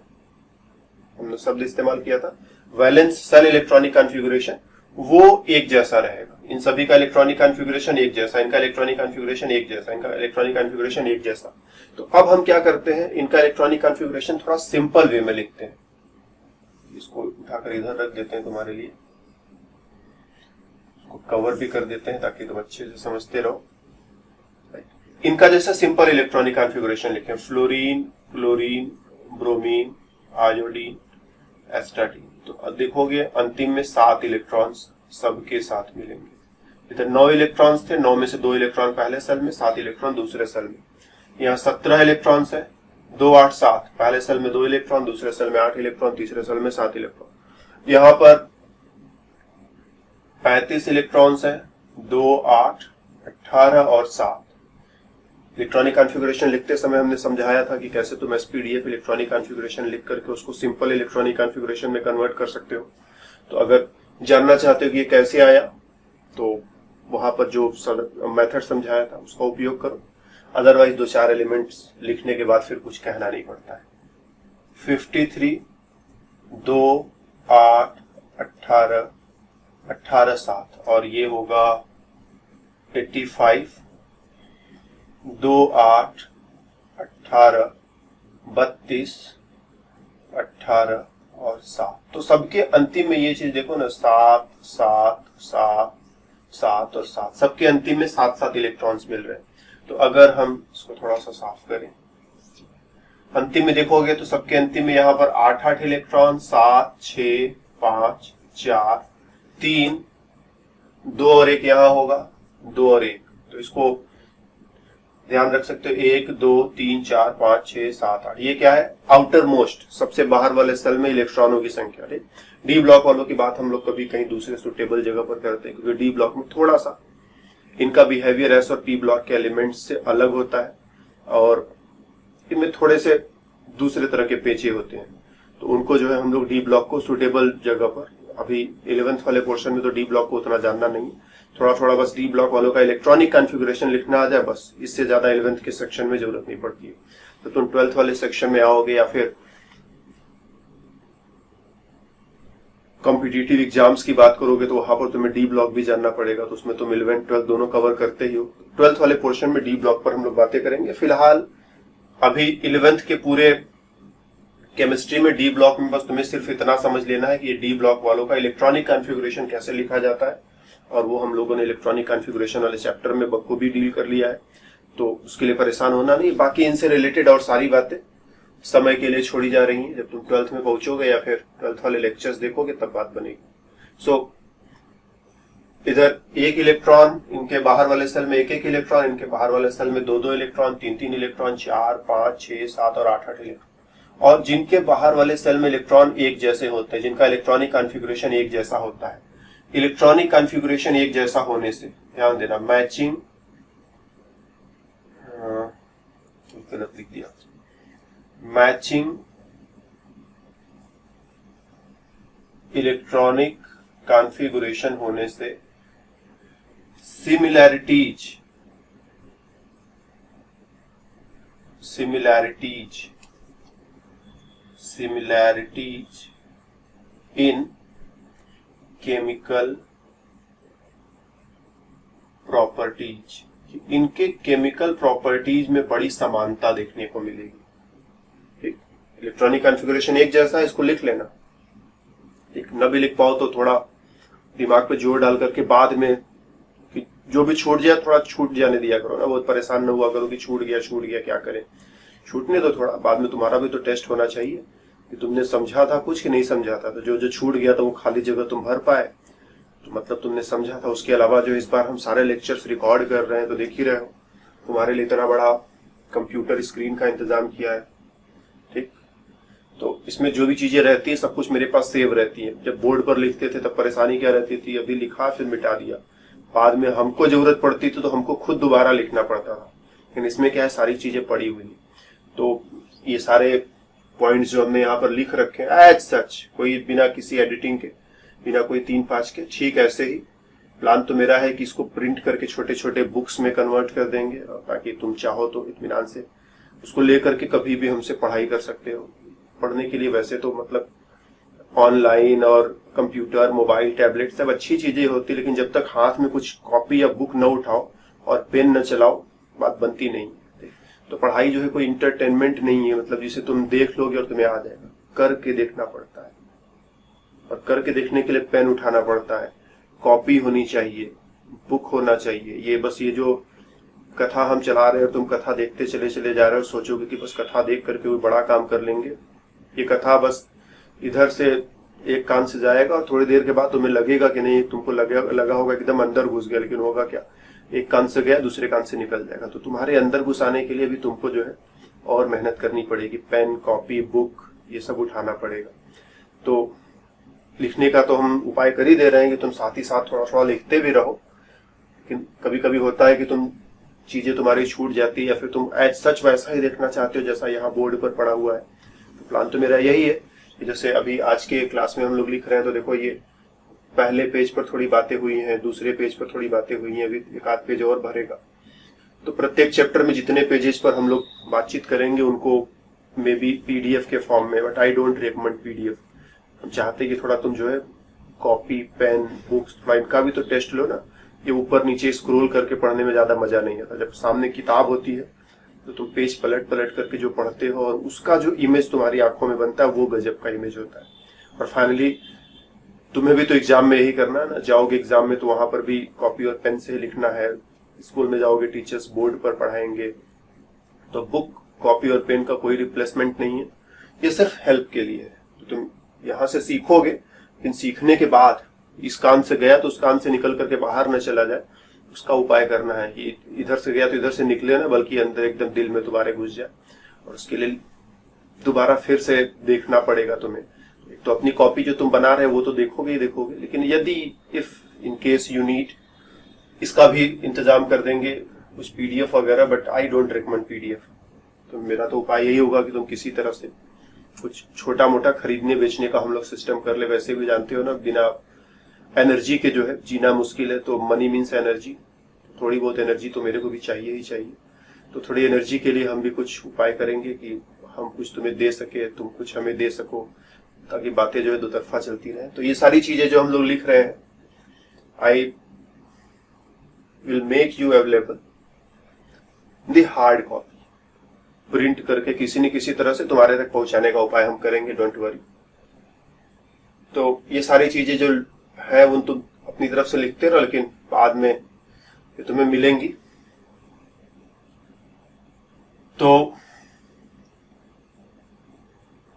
हमने शब्द इस्तेमाल किया था, वैलेंस सेल इलेक्ट्रॉनिक कॉन्फ़िगरेशन, वो एक जैसा रहेगा। इन सभी का इलेक्ट्रॉनिक कॉन्फ़िगरेशन एक जैसा, इनका इलेक्ट्रॉनिक कॉन्फ़िगरेशन एक जैसा, इनका इलेक्ट्रॉनिक कॉन्फ़िगरेशन एक जैसा। तो अब हम क्या करते हैं, इनका इलेक्ट्रॉनिक कॉन्फ़िगरेशन थोड़ा सिंपल वे में लिखते हैं। इसको उठाकर इधर रख देते हैं तुम्हारे लिए, इसको कवर भी कर देते हैं ताकि तुम अच्छे से समझते रहो। इनका जैसा सिंपल इलेक्ट्रॉनिक कॉन्फ़िगरेशन लिखें, fluorine, chlorine, bromine, iodine, astatine. तो अब देखोगे अंतिम में 7 इलेक्ट्रॉन्स सबके साथ मिलेंगे। इधर 9 इलेक्ट्रॉन्स थे, 9 में से 2 इलेक्ट्रॉन पहले सेल में, 7 इलेक्ट्रॉन दूसरे सेल में। यहाँ 17 इलेक्ट्रॉन्स है, 2, 8, 7, पहले सेल में 2 इलेक्ट्रॉन, दूसरे सेल में 8 इलेक्ट्रॉन, तीसरे सेल में 7 इलेक्ट्रॉन। यहाँ पर 35 इलेक्ट्रॉन्स है, 2, 8, 18 और 7। इलेक्ट्रॉनिक कॉन्फ़िगरेशन लिखते समय हमने समझाया था कि कैसे तुम एसपीडीएफ इलेक्ट्रॉनिक कॉन्फ़िगरेशन लिख करके उसको सिंपल इलेक्ट्रॉनिक कॉन्फ़िगरेशन में कन्वर्ट कर सकते हो। तो अगर जानना चाहते हो कि ये कैसे आया, तो वहां पर जो मेथड समझाया था उसका उपयोग करो। अदरवाइज 2-4 एलिमेंट्स लिखने के बाद फिर कुछ कहना नहीं पड़ता है। 53, 2, 8, 18, 18, 7 और ये होगा 85, 2, 8, 18, 32, 18 और 7। तो सबके अंतिम में ये चीज देखो ना, 7, 7, 7, 7 और 7, सबके अंतिम में 7-7 इलेक्ट्रॉन्स मिल रहे हैं। तो अगर हम इसको थोड़ा सा साफ करें, अंतिम में देखोगे तो सबके अंतिम में यहाँ पर 8-8 इलेक्ट्रॉन, 7, 6, 5, 4, 3, 2 और 1 यहाँ होगा, 2 और 1। तो इसको ध्यान रख सकते हो, 1, 2, 3, 4, 5, 6, 7, 8। ये क्या है, आउटर मोस्ट, सबसे बाहर वाले सेल में इलेक्ट्रॉनों की संख्या। डी ब्लॉक वालों की बात हम लोग कभी कहीं दूसरे सुटेबल जगह पर करते हैं, क्योंकि डी ब्लॉक में थोड़ा सा इनका बिहेवियर एस और पी ब्लॉक के एलिमेंट्स से अलग होता है और इनमें थोड़े से दूसरे तरह के पेचे होते हैं। तो उनको जो है हम लोग डी ब्लॉक को सुटेबल जगह पर, अभी 11th वाले पोर्शन में तो डी ब्लॉक को उतना जानना नहीं, थोड़ा थोड़ा बस डी ब्लॉक वालों का इलेक्ट्रॉनिक कॉन्फ़िगरेशन लिखना आ जाए, बस इससे ज्यादा 11th के सेक्शन में जरूरत नहीं पड़ती है। तो तुम 12th वाले सेक्शन में आओगे या फिर कॉम्पिटिटिव एग्जाम्स की बात करोगे तो वहां पर तुम्हें डी ब्लॉक भी जानना पड़ेगा। तो उसमें तुम 11th 12th दोनों कवर करते ही हो। 12th वाले पोर्शन में डी ब्लॉक पर हम लोग बातें करेंगे। फिलहाल अभी 11th के पूरे केमिस्ट्री में डी ब्लॉक में बस तुम्हें सिर्फ इतना समझ लेना है कि ये डी ब्लॉक वालों का इलेक्ट्रॉनिक कॉन्फ़िगरेशन कैसे लिखा जाता है, और वो हम लोगों ने इलेक्ट्रॉनिक कॉन्फ़िगरेशन वाले चैप्टर में बखूबी डील कर लिया है। तो उसके लिए परेशान होना नहीं। बाकी इनसे रिलेटेड और सारी बातें समय के लिए छोड़ी जा रही हैं। जब तुम 12th में पहुंचोगे या फिर 12th वाले लेक्चर्स देखोगे तब बात बनेगी। सो इधर 1 इलेक्ट्रॉन, इनके बाहर वाले सेल में 1-1 इलेक्ट्रॉन, इनके बाहर वाले सेल में 2-2 इलेक्ट्रॉन, 3-3 इलेक्ट्रॉन, 4, 5, 6, 7 और 8-8 इलेक्ट्रॉन। और जिनके बाहर वाले सेल में इलेक्ट्रॉन एक जैसे होते हैं, जिनका इलेक्ट्रॉनिक कॉन्फ़िगरेशन एक जैसा होता है। इलेक्ट्रॉनिक कॉन्फ़िगरेशन एक जैसा होने से ध्यान देना, मैचिंग, गलत लिख दिया, मैचिंग इलेक्ट्रॉनिक कॉन्फ़िगरेशन होने से सिमिलैरिटीज इन केमिकल प्रॉपर्टीज, इनके केमिकल प्रॉपर्टीज में बड़ी समानता देखने को मिलेगी। ठीक, इलेक्ट्रॉनिक कॉन्फ़िगरेशन एक जैसा है, इसको लिख लेना। ठीक, न भी लिख पाओ तो थोड़ा दिमाग पे जोर डाल करके बाद में कि जो भी छूट जाए थोड़ा छूट जाने दिया करो ना, बहुत परेशान न हुआ करो कि छूट गया क्या करें। छूटने दो थोड़ा, बाद में तुम्हारा भी तो टेस्ट होना चाहिए कि तुमने समझा था कुछ कि नहीं समझा था। तो जो जो छूट गया था वो खाली जगह तुम भर पाए, तो मतलब तुमने समझा था। उसके अलावा जो इस बार हम सारे लेक्चर्स रिकॉर्ड कर रहे हैं, तो देख ही रहे हो, तुम्हारे लिए इतना बड़ा कंप्यूटर स्क्रीन का इंतजाम किया है। ठीक, तो इसमें जो भी चीजें रहती है सब कुछ मेरे पास सेव रहती है। जब बोर्ड पर लिखते थे तब परेशानी क्या रहती थी, अभी लिखा फिर मिटा दिया, बाद में हमको जरूरत पड़ती थी तो हमको खुद दोबारा लिखना पड़ता था। लेकिन इसमें क्या है, सारी चीजें पड़ी हुई है। तो ये सारे पॉइंट्स जो हमने यहाँ पर लिख रखे हैं एज सच, कोई बिना किसी एडिटिंग के, बिना कोई 3-5 के, ठीक ऐसे ही। प्लान तो मेरा है कि इसको प्रिंट करके छोटे छोटे बुक्स में कन्वर्ट कर देंगे, ताकि तुम चाहो तो इत्मीनान से उसको लेकर के कभी भी हमसे पढ़ाई कर सकते हो। पढ़ने के लिए वैसे तो मतलब ऑनलाइन और कंप्यूटर, मोबाइल, टैबलेट सब अच्छी चीजें होती, लेकिन जब तक हाथ में कुछ कॉपी या बुक न उठाओ और पेन न चलाओ बात बनती नहीं। तो पढ़ाई जो है कोई इंटरटेनमेंट नहीं है, मतलब जिसे तुम देख लोगे और तुम्हें आ जाएगा। करके देखना पड़ता है, और करके देखने के लिए पेन उठाना पड़ता है, कॉपी होनी चाहिए, बुक होना चाहिए। ये बस ये जो कथा हम चला रहे हैं और तुम कथा देखते चले चले जा रहे हो, सोचोगे कि बस कथा देख करके कोई बड़ा काम कर लेंगे। ये कथा बस इधर से एक कान से जाएगा और थोड़ी देर के बाद तुम्हें लगेगा कि नहीं, तुमको लगा होगा एकदम अंदर घुस गया, लेकिन होगा क्या, एक कान से गया दूसरे कान से निकल जाएगा। तो तुम्हारे अंदर घुसाने के लिए भी तुमको जो है और मेहनत करनी पड़ेगी, पेन, कॉपी, बुक ये सब उठाना पड़ेगा। तो लिखने का तो हम उपाय कर ही दे रहे हैं कि तुम साथ ही साथ थोड़ा थोड़ा लिखते भी रहो, लेकिन कभी कभी होता है कि तुम चीजें तुम्हारी छूट जाती है, या फिर तुम एज सच वैसा ही देखना चाहते हो जैसा यहाँ बोर्ड पर पड़ा हुआ है। तो प्लान तो मेरा यही है कि जैसे अभी आज के क्लास में हम लोग लिख रहे हैं, तो देखो ये पहले पेज पर थोड़ी बातें हुई हैं, दूसरे पेज पर थोड़ी बातें हुई हैं, अभी एक आध पेज और भरेगा। तो प्रत्येक चैप्टर में जितने पेजेस पर हम लोग बातचीत करेंगे उनको मे बी पीडीएफ के फॉर्म में, but I don't recommend PDF. हम चाहते कि थोड़ा तुम जो है कॉपी, पेन, बुक्स, थोड़ा इनका भी तो टेस्ट लो ना। ये ऊपर नीचे स्क्रॉल करके पढ़ने में ज्यादा मजा नहीं आता। जब सामने किताब होती है तो तुम पेज पलट पलट करके जो पढ़ते हो और उसका जो इमेज तुम्हारी आंखों में बनता है वो गजब का इमेज होता है। और फाइनली तुम्हें भी तो एग्जाम में यही करना है ना, जाओगे एग्जाम में तो वहां पर भी कॉपी और पेन से ही लिखना है। स्कूल में जाओगे टीचर्स बोर्ड पर पढ़ाएंगे, तो बुक, कॉपी और पेन का कोई रिप्लेसमेंट नहीं है, ये सिर्फ हेल्प के लिए है। तो तुम यहाँ से सीखोगे, लेकिन सीखने के बाद इस कान से गया तो उस कान से निकल करके बाहर न चला जाए, उसका उपाय करना है कि इधर से गया तो इधर से निकले ना, बल्कि अंदर एकदम दिल में दोबारा घुस जाए। और उसके लिए दोबारा फिर से देखना पड़ेगा तुम्हें। एक तो अपनी कॉपी जो तुम बना रहे हो वो तो देखोगे ही देखोगे, लेकिन यदि if in case you need, इसका भी इंतजाम कर देंगे कुछ पीडीएफ वगैरह, but I don't recommend PDF. तो मेरा तो उपाय यही होगा कि तुम किसी तरह से कुछ छोटा मोटा खरीदने बेचने का हम लोग सिस्टम कर ले। वैसे भी जानते हो ना, बिना एनर्जी के जो है जीना मुश्किल है। तो मनी मीन्स एनर्जी, थोड़ी बहुत एनर्जी तो मेरे को भी चाहिए ही चाहिए। तो थोड़ी एनर्जी के लिए हम भी कुछ उपाय करेंगे कि हम कुछ तुम्हें दे सके, तुम कुछ हमें दे सको, ताकि बातें जो है दो तरफा चलती रहे। तो ये सारी चीजें जो हम लोग लिख रहे हैं, I will make you available the hard copy, print करके किसी न किसी तरह से तुम्हारे तक पहुंचाने का उपाय हम करेंगे, डोंट वरी। तो ये सारी चीजें जो है वो तुम अपनी तरफ से लिखते रहो, लेकिन बाद में ये तुम्हें मिलेंगी। तो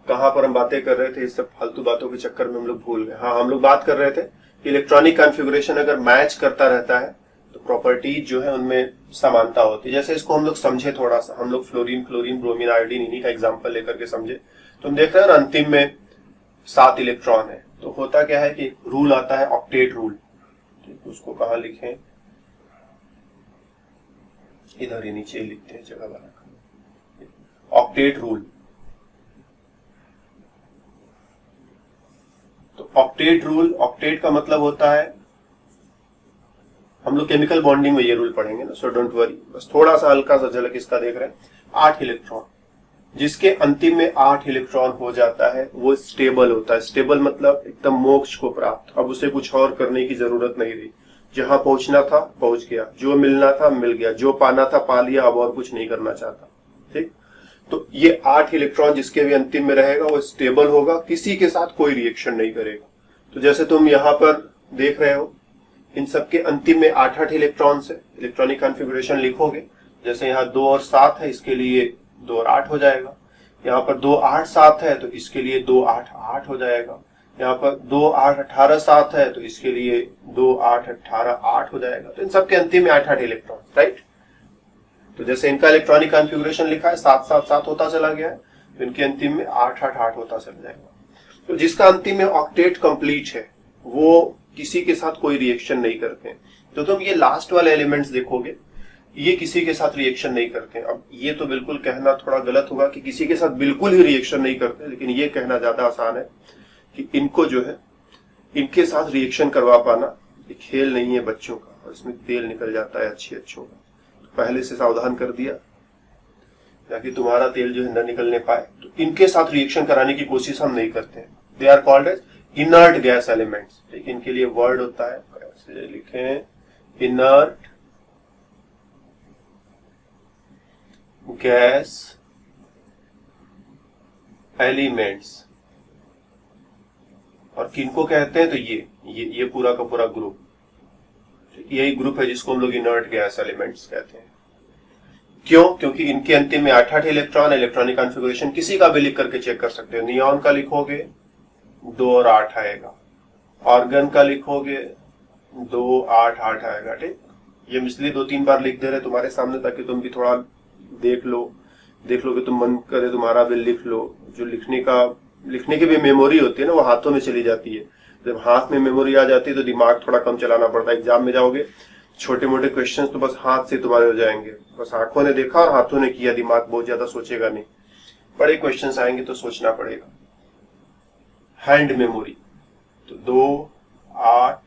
कहां पर हम बातें कर रहे थे, इस सब फालतू बातों के चक्कर में हम लोग भूल गए। हाँ, हम लोग बात कर रहे थे कि इलेक्ट्रॉनिक कॉन्फ़िगरेशन अगर मैच करता रहता है तो प्रॉपर्टीज जो है उनमें समानता होती है। जैसे इसको हम लोग समझे थोड़ा सा, हम लोग फ्लोरीन, क्लोरीन, ब्रोमीन, आयोडीन इन्हीं का एग्जांपल लेकर के समझे। तो हम देख रहे हैं ना, अंतिम में 7 इलेक्ट्रॉन है। तो होता क्या है कि रूल आता है ऑक्टेट रूल। उसको कहाँ लिखें, इधर ही नीचे ही लिखते हैं, जगह बना ऑक्टेट रूल। तो ऑक्टेट रूल, ऑक्टेट का मतलब होता है, हम लोग केमिकल बॉन्डिंग में ये रूल पढ़ेंगे ना, सो डोंट वरी। बस थोड़ा सा हल्का सा झलक इसका देख रहे हैं। 8 इलेक्ट्रॉन, जिसके अंतिम में 8 इलेक्ट्रॉन हो जाता है वो स्टेबल होता है। स्टेबल मतलब एकदम मोक्ष को प्राप्त। अब उसे कुछ और करने की जरूरत नहीं रही, जहां पहुंचना था पहुंच गया, जो मिलना था मिल गया, जो पाना था पा लिया, अब और कुछ नहीं करना चाहता। ठीक, तो ये 8 इलेक्ट्रॉन जिसके भी अंतिम में रहेगा वो स्टेबल होगा, किसी के साथ कोई रिएक्शन नहीं करेगा। तो जैसे तुम यहाँ पर देख रहे हो, इन सबके अंतिम में 8-8 इलेक्ट्रॉन से इलेक्ट्रॉनिक कॉन्फ़िगरेशन लिखोगे। जैसे यहाँ 2 और 7 है, इसके लिए 2 और 8 हो जाएगा। यहाँ पर 2 8 7 है तो इसके लिए 2 8 8 हो जाएगा। यहाँ पर 2 8 18 7 है तो इसके लिए 2 8 18 8 हो जाएगा। तो इन सबके अंतिम में 8-8 इलेक्ट्रॉन, राइट। तो जैसे इनका इलेक्ट्रॉनिक कॉन्फ़िगरेशन लिखा है 7 7 7 होता चला गया है। इनके अंतिम में 8 8 8 होता चला जाएगा। तो जिसका अंतिम में ऑक्टेट कंप्लीट है वो किसी के साथ कोई रिएक्शन नहीं करते हैं। तो तुम ये लास्ट वाले एलिमेंट्स देखोगे, ये किसी के साथ रिएक्शन नहीं करते। अब ये तो बिल्कुल कहना थोड़ा गलत होगा कि किसी के साथ बिल्कुल ही रिएक्शन नहीं करते, लेकिन ये कहना ज्यादा आसान है कि इनको जो है इनके साथ रिएक्शन करवा पाना ये खेल नहीं है बच्चों का, और इसमें तेल निकल जाता है अच्छी अच्छों का। तो पहले से सावधान कर दिया ताकि तुम्हारा तेल जो है न निकलने पाए। तो इनके साथ रिएक्शन कराने की कोशिश हम नहीं करते हैं। They are called as inert gas elements. ठीक, इनके लिए वर्ड होता है, कैसे लिखें, इनर्ट गैस एलिमेंट्स। और किनको कहते हैं, तो ये पूरा का पूरा ग्रुप, यही ग्रुप है जिसको हम लोग इनर्ट गैस एलिमेंट्स कहते हैं। क्यों? क्योंकि इनके अंतिम में 8 8 इलेक्ट्रॉन, इलेक्ट्रॉनिक कॉन्फ़िगरेशन किसी का भी लिख करके चेक कर सकते हो। नियॉन का लिखोगे 2 और 8 आएगा, ऑर्गन का लिखोगे 2 8 8 आएगा। ठीक, ये इसलिए 2-3 बार लिख दे रहे तुम्हारे सामने ताकि तुम भी थोड़ा देख लो कि तुम मन करे तुम्हारा भी लिख लो। जो लिखने की भी मेमोरी होती है ना, वो हाथों में चली जाती है। जब हाथ में मेमोरी आ जाती है तो दिमाग थोड़ा कम चलाना पड़ता है। एग्जाम में जाओगे, छोटे मोटे क्वेश्चंस तो बस हाथ से तुम्हारे हो जाएंगे, बस आंखों ने देखा और हाथों ने किया, दिमाग बहुत ज्यादा सोचेगा नहीं। बड़े क्वेश्चंस आएंगे तो सोचना पड़ेगा। हैंड मेमोरी तो 2 8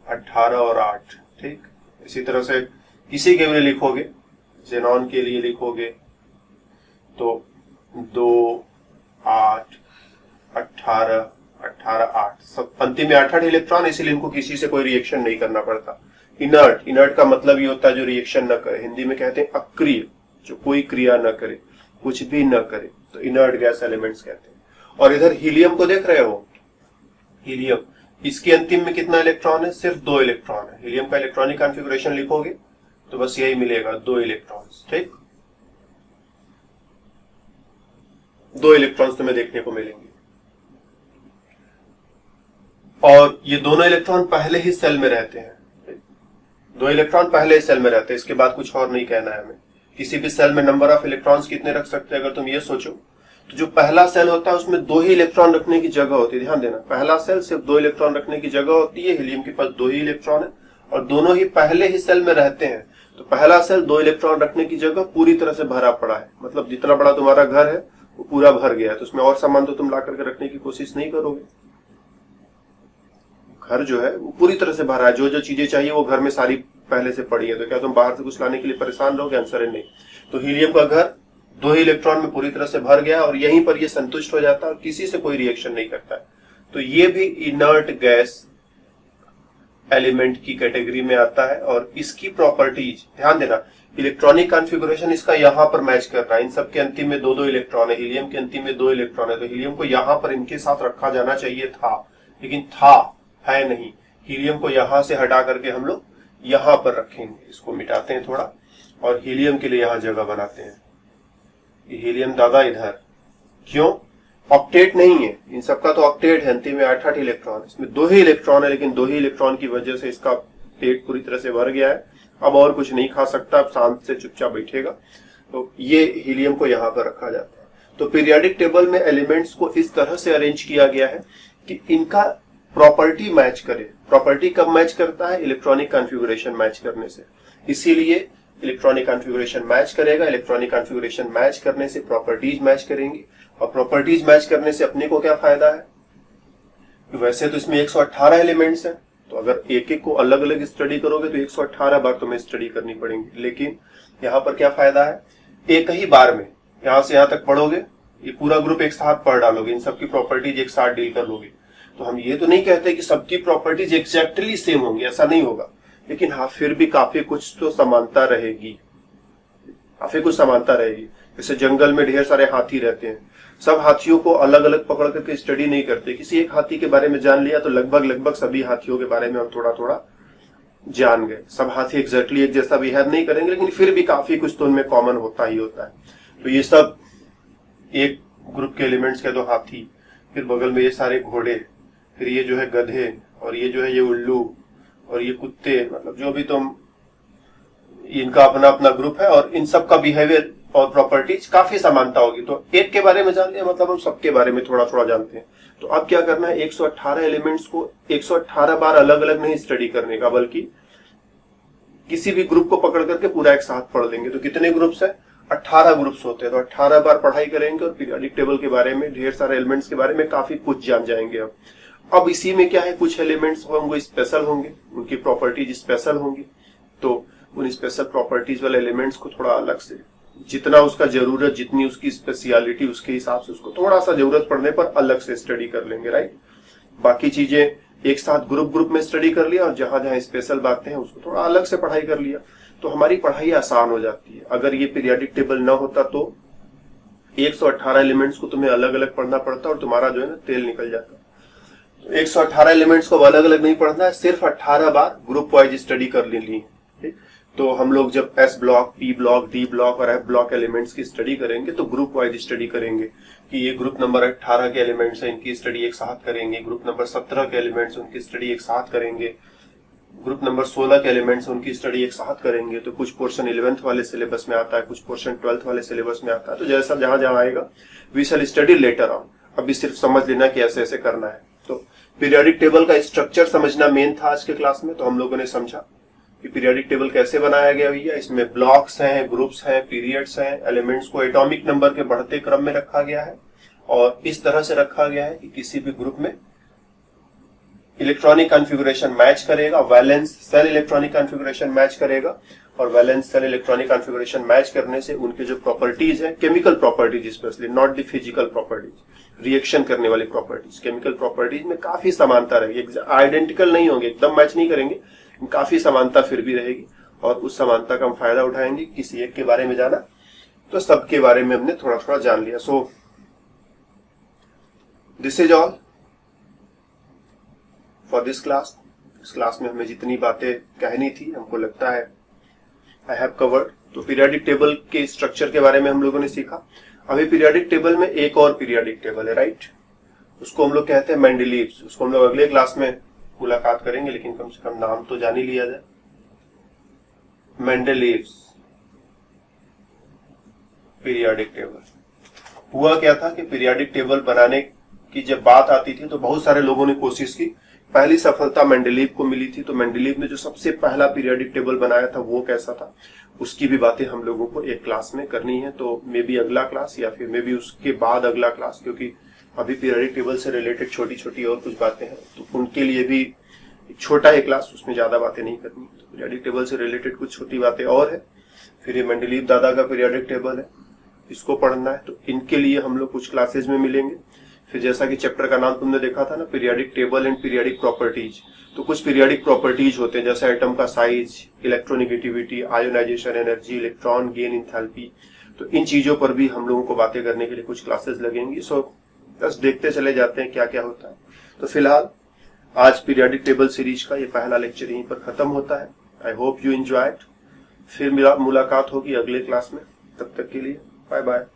18 और 8। ठीक, इसी तरह से किसी के लिए लिखोगे, जेनॉन के लिए लिखोगे तो 2 8 18 18 8, सब अंतिम में 8 8 इलेक्ट्रॉन, इसीलिए इनको किसी से कोई रिएक्शन नहीं करना पड़ता। इनर्ट का मतलब ये होता है जो रिएक्शन न करे। हिंदी में कहते हैं अक्रिय, जो कोई क्रिया न करे, कुछ भी न करे, तो इनर्ट गैस एलिमेंट्स कहते हैं। और इधर हीलियम को देख रहे हो, हीलियम, इसके अंतिम में कितना इलेक्ट्रॉन है? सिर्फ 2 इलेक्ट्रॉन है। हीलियम का इलेक्ट्रॉनिक कॉन्फ़िगरेशन लिखोगे तो बस यही मिलेगा, 2 इलेक्ट्रॉन्स। ठीक, 2 इलेक्ट्रॉन्स तुम्हें देखने को मिलेंगे। और ये दोनों इलेक्ट्रॉन पहले ही सेल में रहते हैं। 2 इलेक्ट्रॉन पहले ही सेल में रहते हैं, इसके बाद कुछ और नहीं कहना है हमें। किसी भी सेल में नंबर ऑफ इलेक्ट्रॉन्स कितने रख सकते हैं अगर तुम ये सोचो, तो जो पहला सेल होता है उसमें 2 ही इलेक्ट्रॉन रखने की जगह होती है। ध्यान देना, पहला सेल सिर्फ 2 इलेक्ट्रॉन रखने की जगह होती है। हीलियम के पास 2 ही इलेक्ट्रॉन है और दोनों ही पहले ही सेल में रहते हैं। तो पहला सेल 2 इलेक्ट्रॉन रखने की जगह पूरी तरह से भरा पड़ा है, मतलब जितना बड़ा तुम्हारा घर है वो पूरा भर गया है। तो उसमें और सामान तो तुम ला करके रखने की कोशिश नहीं करोगे। घर जो है वो पूरी तरह से भरा है, जो जो चीजें चाहिए वो घर में सारी पहले से पड़ी है। तो क्या तुम बाहर से कुछ लाने के लिए परेशान रहोगे? आंसर है नहीं। तो हीलियम का घर 2 ही इलेक्ट्रॉन में पूरी तरह से भर गया और यहीं पर ये संतुष्ट हो जाता है और किसी से कोई रिएक्शन नहीं करता है। तो ये भी इनर्ट गैस एलिमेंट की कैटेगरी में आता है। और इसकी प्रॉपर्टीज ध्यान देना, इलेक्ट्रॉनिक कॉन्फ़िगरेशन इसका यहाँ पर मैच कर रहा है। इन सब के अंतिम में 2 2 इलेक्ट्रॉन है, हीलियम के अंतिम में 2 इलेक्ट्रॉन है। तो हीलियम को यहाँ पर इनके साथ रखा जाना चाहिए था, लेकिन है नहीं। हीलियम को यहां से हटा करके हम लोग यहां पर रखेंगे। इसको मिटाते हैं थोड़ा और हीलियम के लिए यहां जगह बनाते हैं। ये हीलियम दादा इधर, क्यों? ऑक्टेट नहीं है, इन सबका तो ऑक्टेट है, अंतिम में 8 8 इलेक्ट्रॉन, इसमें 2 ही इलेक्ट्रॉन है, लेकिन 2 ही इलेक्ट्रॉन की वजह से इसका पेट पूरी तरह से भर गया है। अब और कुछ नहीं खा सकता, अब शांत से चुपचाप बैठेगा। तो ये हीलियम को यहाँ पर रखा जाता है। तो पीरियोडिक टेबल में एलिमेंट्स को इस तरह से अरेंज किया गया है कि इनका प्रॉपर्टी मैच करे। प्रॉपर्टी कब मैच करता है? इलेक्ट्रॉनिक कॉन्फ़िगरेशन मैच करने से। इसीलिए इलेक्ट्रॉनिक कॉन्फ़िगरेशन मैच करेगा, इलेक्ट्रॉनिक कॉन्फ़िगरेशन मैच करने से प्रॉपर्टीज मैच करेंगी, और प्रॉपर्टीज मैच करने से अपने को क्या फायदा है? वैसे तो इसमें 118 एलिमेंट्स हैं, तो अगर एक एक को अलग अलग स्टडी करोगे तो 118 बार तुम्हें स्टडी करनी पड़ेगी। लेकिन यहाँ पर क्या फायदा है? एक ही बार में यहां से यहां तक पढ़ोगे, ये पूरा ग्रुप एक साथ पढ़ डालोगे, इन सबकी प्रॉपर्टीज एक साथ डील कर लोगे। तो हम ये तो नहीं कहते कि सबकी प्रॉपर्टीज एग्जैक्टली सेम होंगी, ऐसा नहीं होगा, लेकिन हाँ फिर भी काफी कुछ तो समानता रहेगी, काफी कुछ समानता रहेगी। जैसे जंगल में ढेर सारे हाथी रहते हैं, सब हाथियों को अलग अलग पकड़ करके स्टडी नहीं करते। किसी एक हाथी के बारे में जान लिया तो लगभग सभी हाथियों के बारे में हम थोड़ा थोड़ा जान गए। सब हाथी एग्जैक्टली एक जैसा बिहेव नहीं करेंगे, लेकिन फिर भी काफी कुछ तो उनमें कॉमन होता ही होता है। तो ये सब एक ग्रुप के एलिमेंट्स के, दो हाथी, फिर बगल में ये सारे घोड़े, फिर ये जो है गधे, और ये जो है ये उल्लू, और ये कुत्ते, मतलब जो भी तुम, इनका अपना अपना ग्रुप है और इन सब का बिहेवियर और प्रॉपर्टीज काफी समानता होगी। तो एक के बारे में जान लिया मतलब हम सबके बारे में थोड़ा थोड़ा जानते हैं। तो अब क्या करना है, 118 एलिमेंट्स को 118 बार अलग अलग नहीं स्टडी करने का, बल्कि किसी भी ग्रुप को पकड़ करके पूरा एक साथ पढ़ लेंगे। तो कितने ग्रुप्स है, 18 ग्रुप्स होते हैं। तो 18 बार पढ़ाई करेंगे और पीरियोडिक टेबल के बारे में, ढेर सारे एलिमेंट्स के बारे में काफी कुछ जान जाएंगे। अब इसी में क्या है, कुछ एलिमेंट्स होंगे स्पेशल होंगे, उनकी प्रॉपर्टीज स्पेशल होंगी। तो उन स्पेशल प्रॉपर्टीज वाले एलिमेंट्स को थोड़ा अलग से, जितना उसका जरूरत, जितनी उसकी स्पेशलिटी, उसके हिसाब से उसको थोड़ा सा जरूरत पड़ने पर अलग से स्टडी कर लेंगे, राइट। बाकी चीजें एक साथ ग्रुप में स्टडी कर लिया और जहां जहां स्पेशल बातें हैं उसको थोड़ा अलग से पढ़ाई कर लिया, तो हमारी पढ़ाई आसान हो जाती है। अगर ये पीरियोडिक टेबल ना होता तो 118 एलिमेंट्स को तुम्हें अलग अलग पढ़ना पड़ता और तुम्हारा जो है ना तेल निकल जाता। तो 118 एलिमेंट्स को अलग अलग नहीं पढ़ना है, सिर्फ 18 बार ग्रुप वाइज स्टडी कर ली। तो हम लोग जब S block, P block, D block और एफ ब्लॉक एलिमेंट्स की स्टडी करेंगे तो ग्रुप वाइज स्टडी करेंगे कि ये ग्रुप नंबर 18 के एलिमेंट्स हैं, इनकी स्टडी एक साथ करेंगे। ग्रुप नंबर 17 के एलिमेंट्स, उनकी स्टडी एक साथ करेंगे। ग्रुप नंबर 16 के एलिमेंट्स, उनकी स्टडी एक साथ करेंगे। तो कुछ पोर्शन 11th वाले सिलेबस में आता है, कुछ पोर्शन 12th वाले सिलेबस में आता है। तो जैसा जहां जहां आएगा we shall study later on, अभी सिर्फ समझ लेना कि ऐसे ऐसे करना है। तो पीरियोडिक टेबल का स्ट्रक्चर समझना मेन था आज के क्लास में। तो हम लोगों ने समझा कि पीरियोडिक टेबल कैसे बनाया गया भैया, इसमें ब्लॉक्स हैं, ग्रुप्स हैं, पीरियड्स हैं, एलिमेंट्स को एटॉमिक नंबर के बढ़ते क्रम में रखा गया है और इस तरह से रखा गया है कि किसी भी ग्रुप में इलेक्ट्रॉनिक कॉन्फ़िगरेशन मैच करेगा, valence shell electronic configuration match करेगा और valence shell electronic configuration match करने से उनके जो प्रॉपर्टीज है, chemical properties specially, not the physical properties, reaction करने वाली प्रॉपर्टीज, केमिकल प्रॉपर्टीज में काफी समानता रहेगी। आइडेंटिकल नहीं होंगे, एकदम मैच नहीं करेंगे, काफी समानता फिर भी रहेगी और उस समानता का हम फायदा उठाएंगे। किसी एक के बारे में जाना तो सबके बारे में हमने थोड़ा थोड़ा जान लिया। So this is all for this class. इस क्लास में हमें जितनी बातें कहनी थी हमको लगता है आई हैव कवर्ड। तो पीरियोडिक टेबल के स्ट्रक्चर के बारे में हम लोगों ने सीखा। अभी पीरियोडिक टेबल में एक और पीरियोडिक टेबल है, राइट, उसको हम लोग कहते हैं मेंडलीव्स। उसको हम लोग अगले क्लास में मुलाकात करेंगे, लेकिन कम से कम नाम तो जान ही लिया जाए, मेंडलीव्स पीरियोडिक टेबल। हुआ क्या था कि पीरियोडिक टेबल बनाने की जब बात आती थी तो बहुत सारे लोगों ने कोशिश की। पहली सफलता मेंडलीव को मिली थी। तो मेंडलीव ने जो सबसे पहला पीरियोडिक टेबल बनाया था वो कैसा था, उसकी भी बातें हम लोगों को एक क्लास में करनी है। तो मे बी अगला क्लास या फिर मे बी उसके बाद अगला क्लास, क्योंकि अभी पीरियोडिक टेबल से रिलेटेड छोटी छोटी और कुछ बातें हैं तो उनके लिए भी एक छोटा है क्लास, उसमें ज्यादा बातें नहीं करनी। तो पीरियोडिक टेबल से रिलेटेड कुछ छोटी बातें और है। फिर ये मेंडलीव दादा का पीरियोडिक टेबल है, इसको पढ़ना है। तो इनके लिए हम लोग कुछ क्लासेज में मिलेंगे। फिर जैसा कि चैप्टर का नाम तुमने देखा था ना, periodic table and periodic properties, तो कुछ पीरियोडिक प्रॉपर्टीज होते हैं जैसे एटम का size, electronegativity, ionisation energy, electron gain enthalpy. तो इन चीजों पर भी हम लोगों को बातें करने के लिए कुछ क्लासेस लगेंगी। सो बस देखते चले जाते हैं क्या क्या होता है। तो फिलहाल आज पीरियोडिक टेबल सीरीज का ये पहला लेक्चर यहीं पर खत्म होता है। I hope you enjoyed. फिर मुलाकात होगी अगले क्लास में, तब तक के लिए बाय बाय।